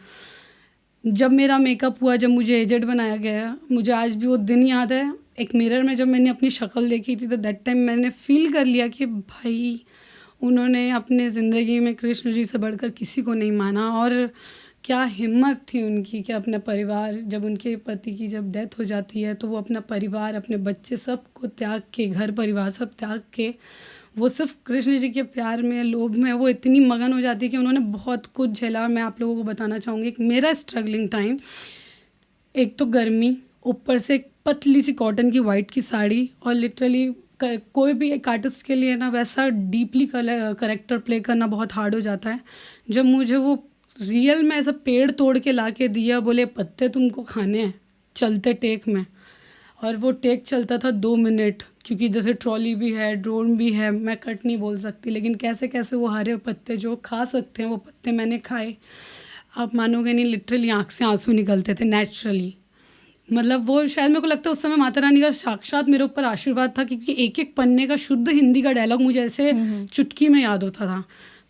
जब मेरा मेकअप हुआ, जब मुझे एजेड बनाया गया, मुझे आज भी वो दिन याद है। एक मिरर में जब मैंने अपनी शक्ल देखी थी तो दैट टाइम मैंने फील कर लिया कि भाई उन्होंने अपने ज़िंदगी में कृष्ण जी से बढ़कर किसी को नहीं माना, और क्या हिम्मत थी उनकी कि अपना परिवार, जब उनके पति की जब डेथ हो जाती है तो वो अपना परिवार, अपने बच्चे सब को त्याग के, घर परिवार सब त्याग के, वो सिर्फ कृष्ण जी के प्यार में, लोभ में वो इतनी मगन हो जाती है कि उन्होंने बहुत कुछ झेला। मैं आप लोगों को बताना चाहूँगी मेरा स्ट्रगलिंग टाइम, एक तो गर्मी, ऊपर से एक पतली सी कॉटन की वाइट की साड़ी, और लिटरली कोई भी एक आर्टिस्ट के लिए ना वैसा डीपली कैरेक्टर प्ले करना बहुत हार्ड हो जाता है। जब मुझे वो रियल में ऐसा पेड़ तोड़ के ला के दिया, बोले पत्ते तुमको खाने हैं चलते टेक में, और वो टेक चलता था 2 मिनट, क्योंकि जैसे ट्रॉली भी है, ड्रोन भी है, मैं कट नहीं बोल सकती, लेकिन कैसे कैसे वो हरे पत्ते जो खा सकते हैं वो पत्ते मैंने खाए। आप मानोगे नहीं, लिटरली आँख से आंसू निकलते थे नेचुरली। मतलब वो शायद मेरे को लगता है उस समय माता रानी का साक्षात मेरे ऊपर आशीर्वाद था, क्योंकि एक एक पन्ने का शुद्ध हिंदी का डायलॉग मुझे ऐसे चुटकी में याद होता था।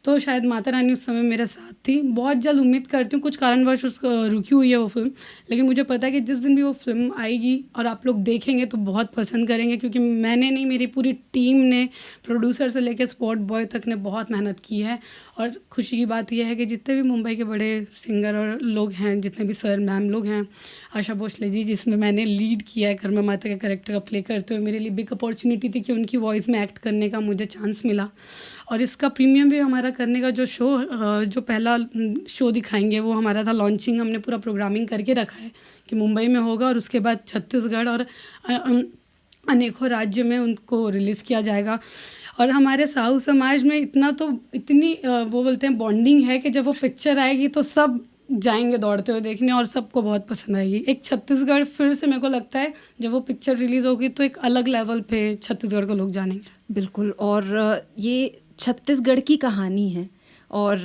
तो शायद माता रानी उस समय मेरे साथ थी। बहुत जल्द उम्मीद करती हूँ, कुछ कारणवश उसको रुकी हुई है वो फिल्म, लेकिन मुझे पता है कि जिस दिन भी वो फिल्म आएगी और आप लोग देखेंगे तो बहुत पसंद करेंगे, क्योंकि मैंने नहीं, मेरी पूरी टीम ने, प्रोड्यूसर से लेकर स्पॉट बॉय तक ने बहुत मेहनत की है। और खुशी की बात यह है कि जितने भी मुंबई के बड़े सिंगर और लोग हैं, जितने भी सर मैम लोग हैं, आशा भोसले जी जिसमें मैंने लीड किया है कर्मा माता के कैरेक्टर का प्ले करते हुए, मेरे लिए बिग अपॉर्चुनिटी थी कि उनकी वॉइस में एक्ट करने का मुझे चांस मिला। और इसका प्रीमियम भी हमारा करने का जो जो पहला शो दिखाएंगे वो हमारा था लॉन्चिंग, हमने पूरा प्रोग्रामिंग करके रखा है कि मुंबई में होगा और उसके बाद छत्तीसगढ़ और अनेकों राज्य में उनको रिलीज़ किया जाएगा। और हमारे साहू समाज में इतनी वो बोलते हैं बॉन्डिंग है कि जब वो पिक्चर आएगी तो सब जाएंगे दौड़ते हुए देखने और सबको बहुत पसंद आएगी। एक छत्तीसगढ़ फिर से मेरे को लगता है जब वो पिक्चर रिलीज़ होगी तो एक अलग लेवल पे छत्तीसगढ़ को लोग जानेंगे। बिल्कुल, और ये छत्तीसगढ़ की कहानी है और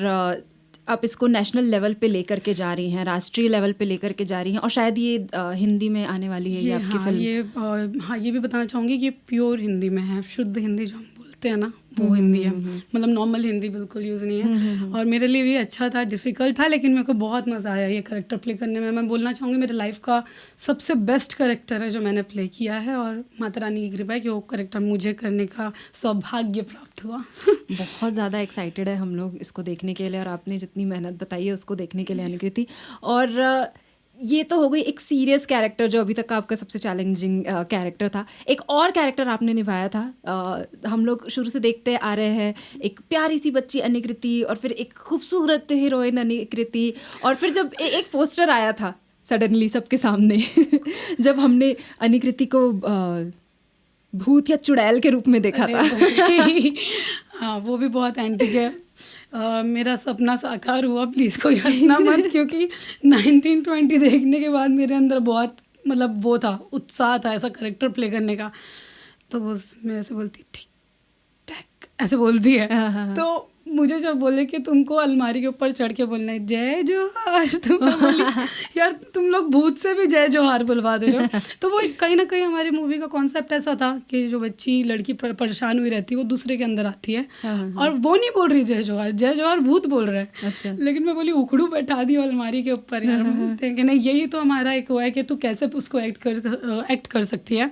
आप इसको नेशनल लेवल पे लेकर के जा रही हैं, राष्ट्रीय लेवल पे लेकर के जा रही हैं, और शायद ये हिंदी में आने वाली है ये आपकी हाँ, फिल्म। ये भी बताना चाहूँगी कि प्योर हिंदी में है, शुद्ध हिंदी जो हम बोलते हैं ना वो हिंदी है, मतलब नॉर्मल हिंदी बिल्कुल यूज़ नहीं है। और मेरे लिए भी अच्छा था, डिफ़िकल्ट था, लेकिन मेरे को बहुत मज़ा आया ये करेक्टर प्ले करने में। मैं बोलना चाहूँगी मेरे लाइफ का सबसे बेस्ट करेक्टर है जो मैंने प्ले किया है, और माता रानी की कृपा है कि वो करेक्टर मुझे करने का सौभाग्य प्राप्त हुआ। बहुत ज़्यादा एक्साइटेड है हम लोग इसको देखने के लिए, और आपने जितनी मेहनत बताई है उसको देखने के लिए अनुकृति। और ये तो हो गई एक सीरियस कैरेक्टर जो अभी तक का आपका सबसे चैलेंजिंग कैरेक्टर था। एक और कैरेक्टर आपने निभाया था, हम लोग शुरू से देखते आ रहे हैं, एक प्यारी सी बच्ची अनुकृति, और फिर एक खूबसूरत हीरोइन अनुकृति, और फिर जब एक पोस्टर आया था सडनली सबके सामने जब हमने अनुकृति को भूत या चुड़ैल के रूप में देखा था। हाँ, वो भी बहुत एंटिक है। मेरा सपना साकार हुआ, प्लीज़ कोई हंसना मत, क्योंकि 1920 देखने के बाद मेरे अंदर बहुत मतलब वो था, उत्साह था ऐसा करेक्टर प्ले करने का। तो वो मैं ऐसे बोलती ठीक टैक ऐसे बोलती है, तो मुझे जब बोले कि तुमको अलमारी के ऊपर चढ़ के बोलना है जय जोहार, तो मैं बोली यार तुम लोग भूत से भी जय जोहार बुलवा दे रहे हो। तो वो कहीं ना कहीं हमारी मूवी का कॉन्सेप्ट ऐसा था कि जो बच्ची लड़की परेशान हुई रहती है वो दूसरे के अंदर आती है, और वो नहीं बोल रही जय जोहार भूत बोल रहा है। अच्छा। लेकिन मैं बोली उखड़ू बैठा दी अलमारी के ऊपर यार। बोलते हैं कि नहीं, यही तो हमारा एक वो है कि तू कैसे उसको एक्ट कर सकती है।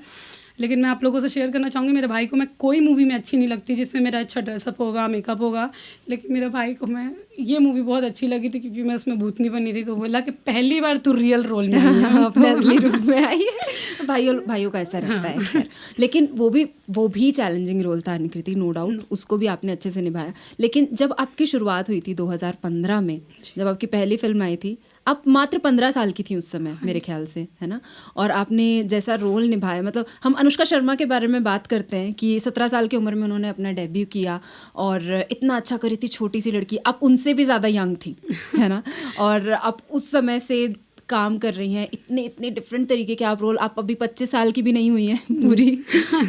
लेकिन मैं आप लोगों से शेयर करना चाहूँगी, मेरे भाई को मैं कोई मूवी में अच्छी नहीं लगती जिसमें मेरा अच्छा ड्रेसअप होगा, मेकअप होगा, लेकिन मेरे भाई को मैं ये मूवी बहुत अच्छी लगी थी क्योंकि मैं उसमें भूतनी बनी थी। तो बोला कि पहली बार तू रियल रोल में आई है, अपने असली रूप में आई है। भाइयों का ऐसा रहता है खैर। लेकिन वो भी चैलेंजिंग रोल था अनुकृति, नो डाउट, उसको भी आपने अच्छे से निभाया। लेकिन जब आपकी शुरुआत हुई थी 2015 में, जब आपकी पहली फिल्म आई थी, आप मात्र 15 साल की थी उस समय मेरे ख्याल से, है ना? और आपने जैसा रोल निभाया, मतलब हम अनुष्का शर्मा के बारे में बात करते हैं कि 17 साल की उम्र में उन्होंने अपना डेब्यू किया और इतना अच्छा करी थी, छोटी सी लड़की, आप उनसे भी ज़्यादा यंग थी, है ना? और आप उस समय से काम कर रही हैं, इतने डिफरेंट तरीके के आप रोल, आप अभी 25 साल की भी नहीं हुई हैं पूरी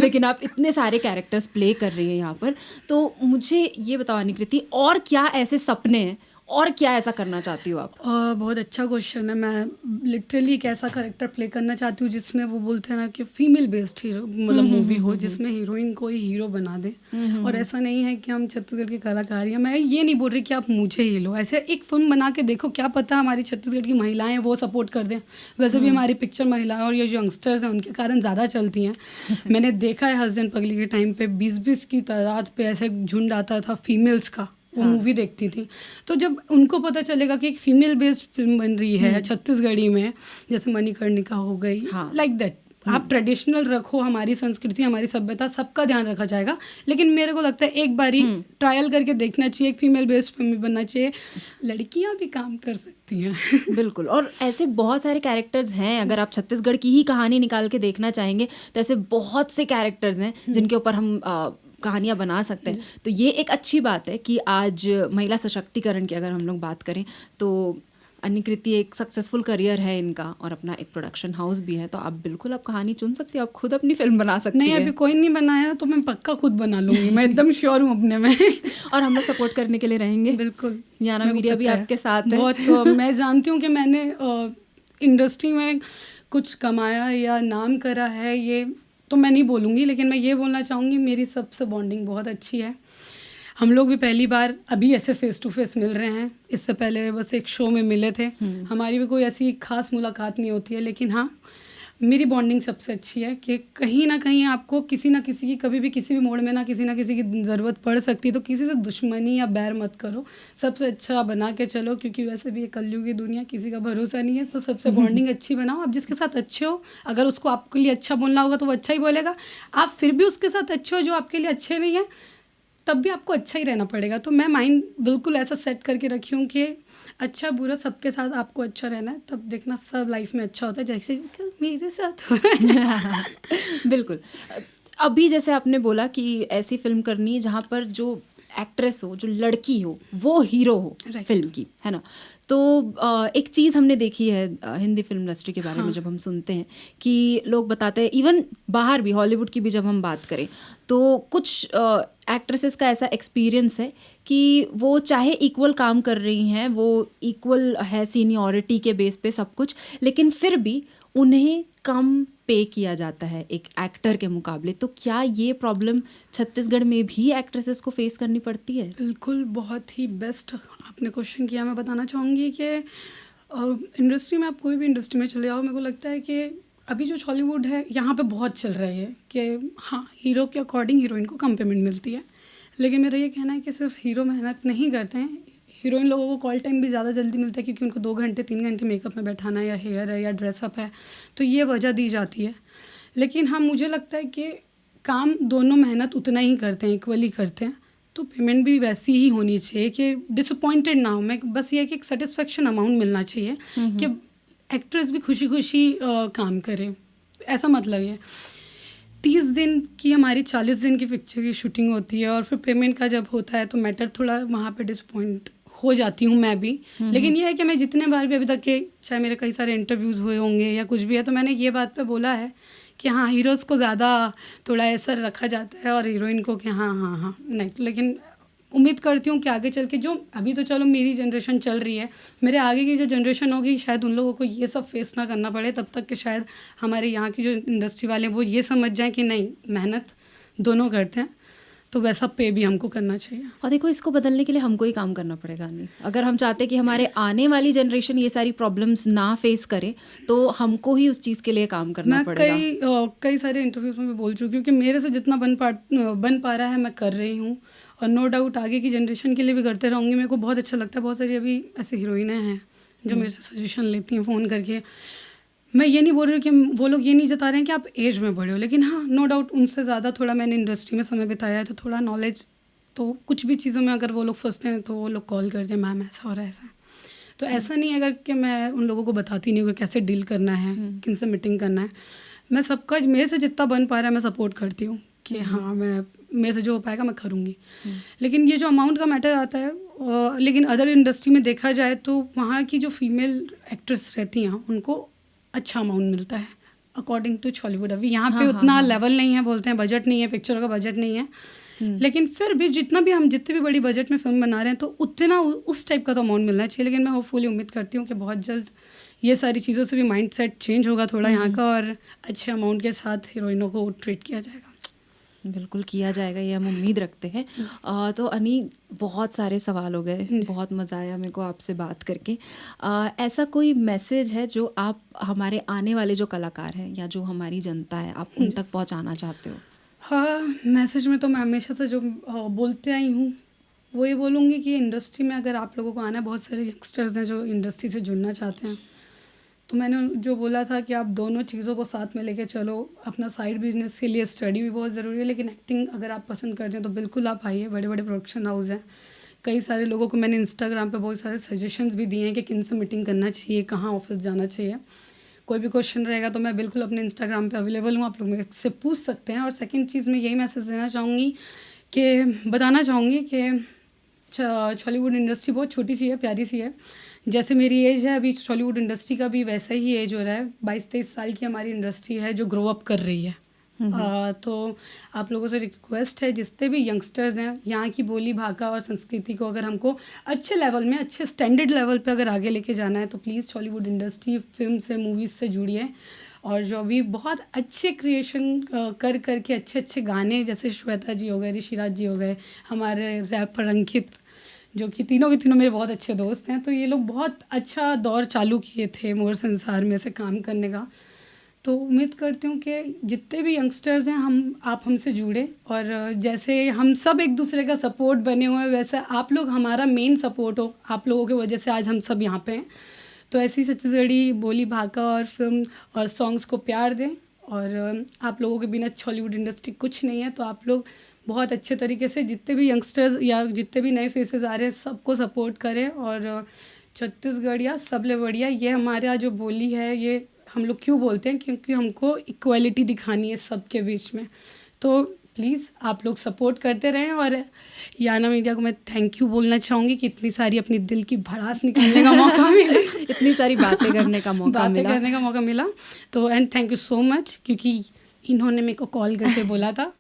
लेकिन आप इतने सारे कैरेक्टर्स प्ले कर रही हैं यहाँ पर। तो मुझे ये बताओ अनुकृति, और क्या ऐसे सपने हैं और क्या ऐसा करना चाहती हो आप? बहुत अच्छा क्वेश्चन है। मैं लिटरली एक ऐसा करेक्टर प्ले करना चाहती हूँ जिसमें वो बोलते हैं ना कि फीमेल बेस्ड हीरो मतलब मूवी हो, जिसमें हीरोइन को ही हीरो बना दे। और ऐसा नहीं है कि हम छत्तीसगढ़ की कलाकार हैं, मैं ये नहीं बोल रही कि आप मुझे ही लो, ऐसे एक फिल्म बना के देखो, क्या पता हमारी छत्तीसगढ़ की महिलाएं वो सपोर्ट कर दें। वैसे भी हमारी पिक्चर महिलाएं और ये जो यंगस्टर्स हैं उनके कारण ज़्यादा चलती हैं। मैंने देखा है हस्बैंड पगली के टाइम पे 20-20 की तादाद पे ऐसे झुंड आता था फीमेल्स का, वो मूवी देखती थी। तो जब उनको पता चलेगा कि एक फीमेल बेस्ड फिल्म बन रही है छत्तीसगढ़ी में, जैसे मणिकर्णिका हो गई, लाइक दैट, आप ट्रेडिशनल रखो, हमारी संस्कृति हमारी सभ्यता सबका ध्यान रखा जाएगा। लेकिन मेरे को लगता है एक बारी ट्रायल करके देखना चाहिए, एक फीमेल बेस्ड फिल्म बनना चाहिए, लड़कियां भी काम कर सकती हैं। बिल्कुल, और ऐसे बहुत सारे कैरेक्टर्स हैं, अगर आप छत्तीसगढ़ की ही कहानी निकाल के देखना चाहेंगे तो ऐसे बहुत से कैरेक्टर्स हैं जिनके ऊपर हम कहानियाँ बना सकते हैं। तो ये एक अच्छी बात है कि आज महिला सशक्तिकरण की अगर हम लोग बात करें तो अनुकृति एक सक्सेसफुल करियर है इनका, और अपना एक प्रोडक्शन हाउस भी है, तो आप बिल्कुल आप कहानी चुन सकती हो, आप खुद अपनी फिल्म बना सकती हैं। नहीं, अभी कोई नहीं बनाया तो मैं पक्का खुद बना लूँगी, मैं एकदम श्योर हूँ अपने में। और हम लोग सपोर्ट करने के लिए रहेंगे, बिल्कुल। याना मीडिया भी आपके साथ है। बहुत मैं जानती हूँ कि मैंने इंडस्ट्री में कुछ कमाया या नाम करा है, ये तो मैं नहीं बोलूँगी, लेकिन मैं ये बोलना चाहूँगी मेरी सबसे बॉन्डिंग बहुत अच्छी है। हम लोग भी पहली बार अभी ऐसे फेस टू फेस मिल रहे हैं, इससे पहले बस एक शो में मिले थे। हमारी भी कोई ऐसी खास मुलाकात नहीं होती है, लेकिन हाँ मेरी बॉन्डिंग सबसे अच्छी है कि कहीं ना कहीं आपको किसी ना किसी की कभी भी किसी भी मोड़ में ना किसी की ज़रूरत पड़ सकती है, तो किसी से दुश्मनी या बैर मत करो, सबसे अच्छा बना के चलो, क्योंकि वैसे भी ये कलयुगी दुनिया, किसी का भरोसा नहीं है। तो सबसे बॉन्डिंग अच्छी बनाओ, आप जिसके साथ अच्छे हो, अगर उसको आपके लिए अच्छा बोलना होगा तो वो अच्छा ही बोलेगा, आप फिर भी उसके साथ अच्छे हो जो आपके लिए अच्छे नहीं है तब भी आपको अच्छा ही रहना पड़ेगा। तो मैं माइंड बिल्कुल ऐसा सेट करके रखी हूँ कि अच्छा बुरा सबके साथ आपको अच्छा रहना है, तब देखना सब लाइफ में अच्छा होता है, जैसे मेरे साथ हो रहा है। बिल्कुल। अभी जैसे आपने बोला कि ऐसी फिल्म करनी है जहाँ पर जो एक्ट्रेस हो, जो लड़की हो, वो हीरो हो फिल्म की, है ना? तो एक चीज़ हमने देखी है हिंदी फिल्म इंडस्ट्री के बारे में, जब हम सुनते हैं कि लोग बताते हैं, इवन बाहर भी हॉलीवुड की भी जब हम बात करें तो कुछ एक्ट्रेसेस का ऐसा एक्सपीरियंस है कि वो चाहे इक्वल काम कर रही हैं, वो इक्वल है सीनियरिटी के बेस पे सब कुछ, लेकिन फिर भी उन्हें कम पे किया जाता है एक एक्टर के मुकाबले। तो क्या ये प्रॉब्लम छत्तीसगढ़ में भी एक्ट्रेसेस को फेस करनी पड़ती है? बिल्कुल, बहुत ही बेस्ट आपने क्वेश्चन किया। मैं बताना चाहूँगी कि इंडस्ट्री में, आप कोई भी इंडस्ट्री में चले जाओ, मेरे को लगता है कि अभी जो हॉलीवुड है यहाँ पे बहुत चल रहा है कि हाँ, हीरो के अकॉर्डिंग हीरोइन को कम पेमेंट मिलती है। लेकिन मेरा ये कहना है कि सिर्फ हीरो मेहनत नहीं करते हैं, हीरोइन लोगों को कॉल टाइम भी ज़्यादा जल्दी मिलता है, क्योंकि उनको 2 घंटे 3 घंटे मेकअप में बैठाना है, या हेयर है, या ड्रेसअप है, तो ये वजह दी जाती है। लेकिन हाँ, मुझे लगता है कि काम दोनों मेहनत उतना ही करते हैं, इक्वली करते हैं, तो पेमेंट भी वैसी ही होनी चाहिए कि डिसअपॉइंटेड ना हो। मैं बस ये कि एक सेटिस्फेक्शन अमाउंट मिलना चाहिए कि एक्ट्रेस भी खुशी खुशी काम करे। ऐसा मतलब है 30 दिन की हमारी 40 दिन की पिक्चर की शूटिंग होती है, और फिर पेमेंट का जब होता है तो मैटर थोड़ा वहाँ पे डिसअपॉइंट हो जाती हूँ मैं भी। लेकिन ये है कि मैं जितने बार भी अभी तक के, चाहे मेरे कई सारे इंटरव्यूज़ हुए होंगे या कुछ भी है, तो मैंने ये बात पे बोला है कि हाँ, हीरोज़ को ज़्यादा थोड़ा ऐसा रखा जाता है और हीरोइन को कि हाँ हाँ हाँ नहीं। तो लेकिन उम्मीद करती हूँ कि आगे चल के, जो अभी तो चलो मेरी जनरेशन चल रही है, मेरे आगे की जो जनरेशन होगी शायद उन लोगों को ये सब फेस ना करना पड़े। तब तक कि शायद हमारे यहाँ की जो इंडस्ट्री वाले हैं वो ये समझ जाएं कि नहीं, मेहनत दोनों करते हैं, तो वैसा पे भी हमको करना चाहिए। और देखो, इसको बदलने के लिए हमको ही काम करना पड़ेगा। नहीं, अगर हम चाहते कि हमारे आने वाली जनरेशन ये सारी प्रॉब्लम्स ना फेस करे, तो हमको ही उस चीज़ के लिए काम करना पड़ेगा। मैं कई सारे इंटरव्यूज़ में भी बोल चुकी हूँ कि मेरे से जितना बन पा रहा है मैं कर रही हूँ, और नो डाउट आगे की जनरेशन के लिए भी करते रहूँगी। मेरे को बहुत अच्छा लगता है, बहुत सारी अभी ऐसी हीरोइनें हैं जो मेरे से सजेशन लेती हैं फ़ोन करके। मैं ये नहीं बोल रही हूँ कि वो लोग ये नहीं जता रहे हैं कि आप एज में बड़े हो, लेकिन हाँ, नो डाउट उनसे ज़्यादा थोड़ा मैंने इंडस्ट्री में समय बिताया है, तो थोड़ा नॉलेज, तो कुछ भी चीज़ों में अगर वो लोग फंसते हैं तो वो लोग कॉल करते हैं, मैम ऐसा हो रहा है, ऐसा। तो ऐसा नहीं है अगर कि मैं उन लोगों को बताती नहीं हूँ कि कैसे डील करना है, किन से मीटिंग करना है। मैं सबका, मेरे से जितना बन पा रहा है मैं सपोर्ट करती हूँ कि हाँ, मैं मेरे से जो हो पाएगा मैं करूँगी। लेकिन ये जो अमाउंट का मैटर आता है, लेकिन अदर इंडस्ट्री में देखा जाए तो वहाँ की जो फीमेल एक्ट्रेस रहती हैं उनको अच्छा अमाउंट मिलता है अकॉर्डिंग टू हॉलीवुड। अभी यहाँ पे उतना लेवल नहीं है, बोलते हैं बजट नहीं है, पिक्चरों का बजट नहीं है, लेकिन फिर भी हम जितने भी बड़ी बजट में फिल्म बना रहे हैं, तो उतना उस टाइप का तो अमाउंट मिलना चाहिए। लेकिन मैं होपफुली उम्मीद करती हूँ कि बहुत जल्द ये सारी चीज़ों से भी माइंड सेट चेंज होगा थोड़ा यहाँ का, और अच्छे अमाउंट के साथ हीरोइनों को ट्रीट किया जाएगा। बिल्कुल किया जाएगा, ये हम उम्मीद रखते हैं। तो अनी, बहुत सारे सवाल हो गए, बहुत मज़ा आया मेरे को आपसे बात करके। ऐसा कोई मैसेज है जो आप हमारे आने वाले जो कलाकार हैं या जो हमारी जनता है, आप उन तक पहुंचाना चाहते हो? हाँ, मैसेज में तो मैं हमेशा से जो बोलते आई हूँ वो ये बोलूँगी कि इंडस्ट्री में अगर आप लोगों को आना है, बहुत सारे यंगस्टर्स हैं जो इंडस्ट्री से जुड़ना चाहते हैं, तो मैंने जो बोला था कि आप दोनों चीज़ों को साथ में लेके चलो। अपना साइड बिजनेस के लिए स्टडी भी बहुत ज़रूरी है, लेकिन एक्टिंग अगर आप पसंद करते हैं तो बिल्कुल आप आइए। बड़े बड़े प्रोडक्शन हाउस हैं, कई सारे लोगों को मैंने इंस्टाग्राम पे बहुत सारे सजेशंस भी दिए हैं कि किन से मीटिंग करना चाहिए, कहाँ ऑफिस जाना चाहिए। कोई भी क्वेश्चन रहेगा तो मैं बिल्कुल अपने इंस्टाग्राम पे अवेलेबल हूँ, आप लोग मेरे से पूछ सकते हैं। और सेकंड चीज़ मैं यही मैसेज देना चाहूँगी कि बताना चाहूँगी कि हॉलीवुड इंडस्ट्री बहुत छोटी सी है, प्यारी सी है। जैसे मेरी एज है अभी, हॉलीवुड इंडस्ट्री का भी वैसा ही एज हो रहा है। 22-23 साल की हमारी इंडस्ट्री है जो ग्रो अप कर रही है। तो आप लोगों से रिक्वेस्ट है, जितने भी यंगस्टर्स हैं, यहाँ की बोली भाषा और संस्कृति को अगर हमको अच्छे लेवल में, अच्छे स्टैंडर्ड लेवल पे अगर आगे लेके जाना है, तो प्लीज़ हॉलीवुड इंडस्ट्री, फिल्म से, मूवीज़ से जुड़िए। और जो अभी बहुत अच्छे क्रिएशन कर करके अच्छे गाने, जैसे श्वेता जी हो गए, ऋषिराज जी हो गए, हमारे रैपर अंकित, जो कि तीनों के तीनों मेरे बहुत अच्छे दोस्त हैं, तो ये लोग बहुत अच्छा दौर चालू किए थे मोर संसार में से काम करने का। तो उम्मीद करती हूँ कि जितने भी यंगस्टर्स हैं, आप हमसे जुड़े, और जैसे हम सब एक दूसरे का सपोर्ट बने हुए हैं, वैसे आप लोग हमारा मेन सपोर्ट हो। आप लोगों की वजह से आज हम सब यहाँ पे हैं। तो ऐसी छत्तीसगढ़ी बोली भाषा और फिल्म और सॉन्ग्स को प्यार दें, और आप लोगों के बिना हॉलीवुड इंडस्ट्री कुछ नहीं है। तो आप लोग बहुत अच्छे तरीके से जितने भी यंगस्टर्स या जितने भी नए फेसेस आ रहे हैं, सबको सपोर्ट करें। और छत्तीसगढ़िया सबले बढ़िया, ये हमारा जो बोली है, ये हम लोग क्यों बोलते हैं, क्योंकि हमको इक्वालिटी दिखानी है सबके बीच में। तो प्लीज़ आप लोग सपोर्ट करते रहें। और याना मीडिया को मैं थैंक यू बोलना चाहूँगी कि इतनी सारी अपनी दिल की भड़ास निकालने का मौका मिला, इतनी सारी बातें करने का मौका मिला। तो and thank you so much, क्योंकि इन्होंने मेरे को कॉल करके बोला था।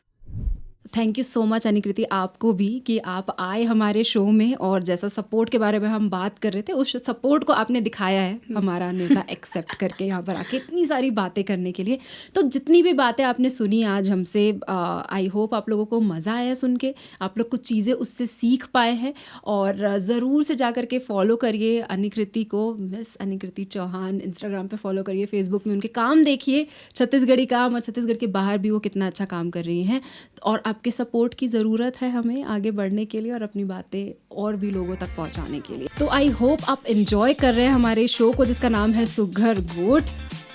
Thank you so much Anikriti, आपको भी कि आप आए हमारे शो में और जैसा सपोर्ट के बारे में हम बात कर रहे थे उस सपोर्ट को आपने दिखाया है हमारा नेता एक्सेप्ट करके यहाँ पर आके इतनी सारी बातें करने के लिए। तो जितनी भी बातें आपने सुनी आज हमसे, आई होप आप लोगों को मज़ा आया सुन के, आप लोग कुछ चीज़ें उससे सीख पाए हैं। और ज़रूर से जा कर के फॉलो करिए अनिकृति को, मिस अनिकृति चौहान इंस्टाग्राम पे फॉलो करिए, फेसबुक में उनके काम देखिए, छत्तीसगढ़ी काम, और छत्तीसगढ़ के बाहर भी वो कितना अच्छा काम कर रही हैं। और आपके सपोर्ट की ज़रूरत है हमें आगे बढ़ने के लिए और अपनी बातें और भी लोगों तक पहुंचाने के लिए। तो आई होप आप एंजॉय कर रहे हैं हमारे शो को, जिसका नाम है सुघर गोठ,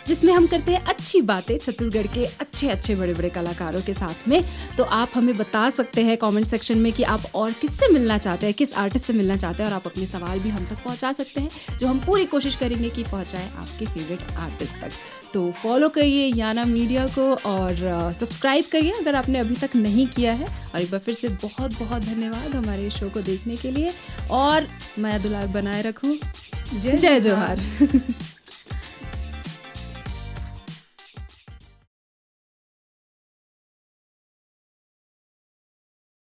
जिसमें हम करते हैं अच्छी बातें छत्तीसगढ़ के अच्छे अच्छे बड़े बड़े कलाकारों के साथ में। तो आप हमें बता सकते हैं कमेंट सेक्शन में कि आप और किससे मिलना चाहते हैं, किस आर्टिस्ट से मिलना चाहते हैं, और आप अपने सवाल भी हम तक पहुंचा सकते हैं, जो हम पूरी कोशिश करेंगे कि पहुंचाएं आपके फेवरेट आर्टिस्ट तक। तो फॉलो करिए याना मीडिया को और सब्सक्राइब करिए अगर आपने अभी तक नहीं किया है। और एक बार फिर से बहुत बहुत धन्यवाद हमारे शो को देखने के लिए, और मैं दुलार बनाए रखूँ। जय जोहार।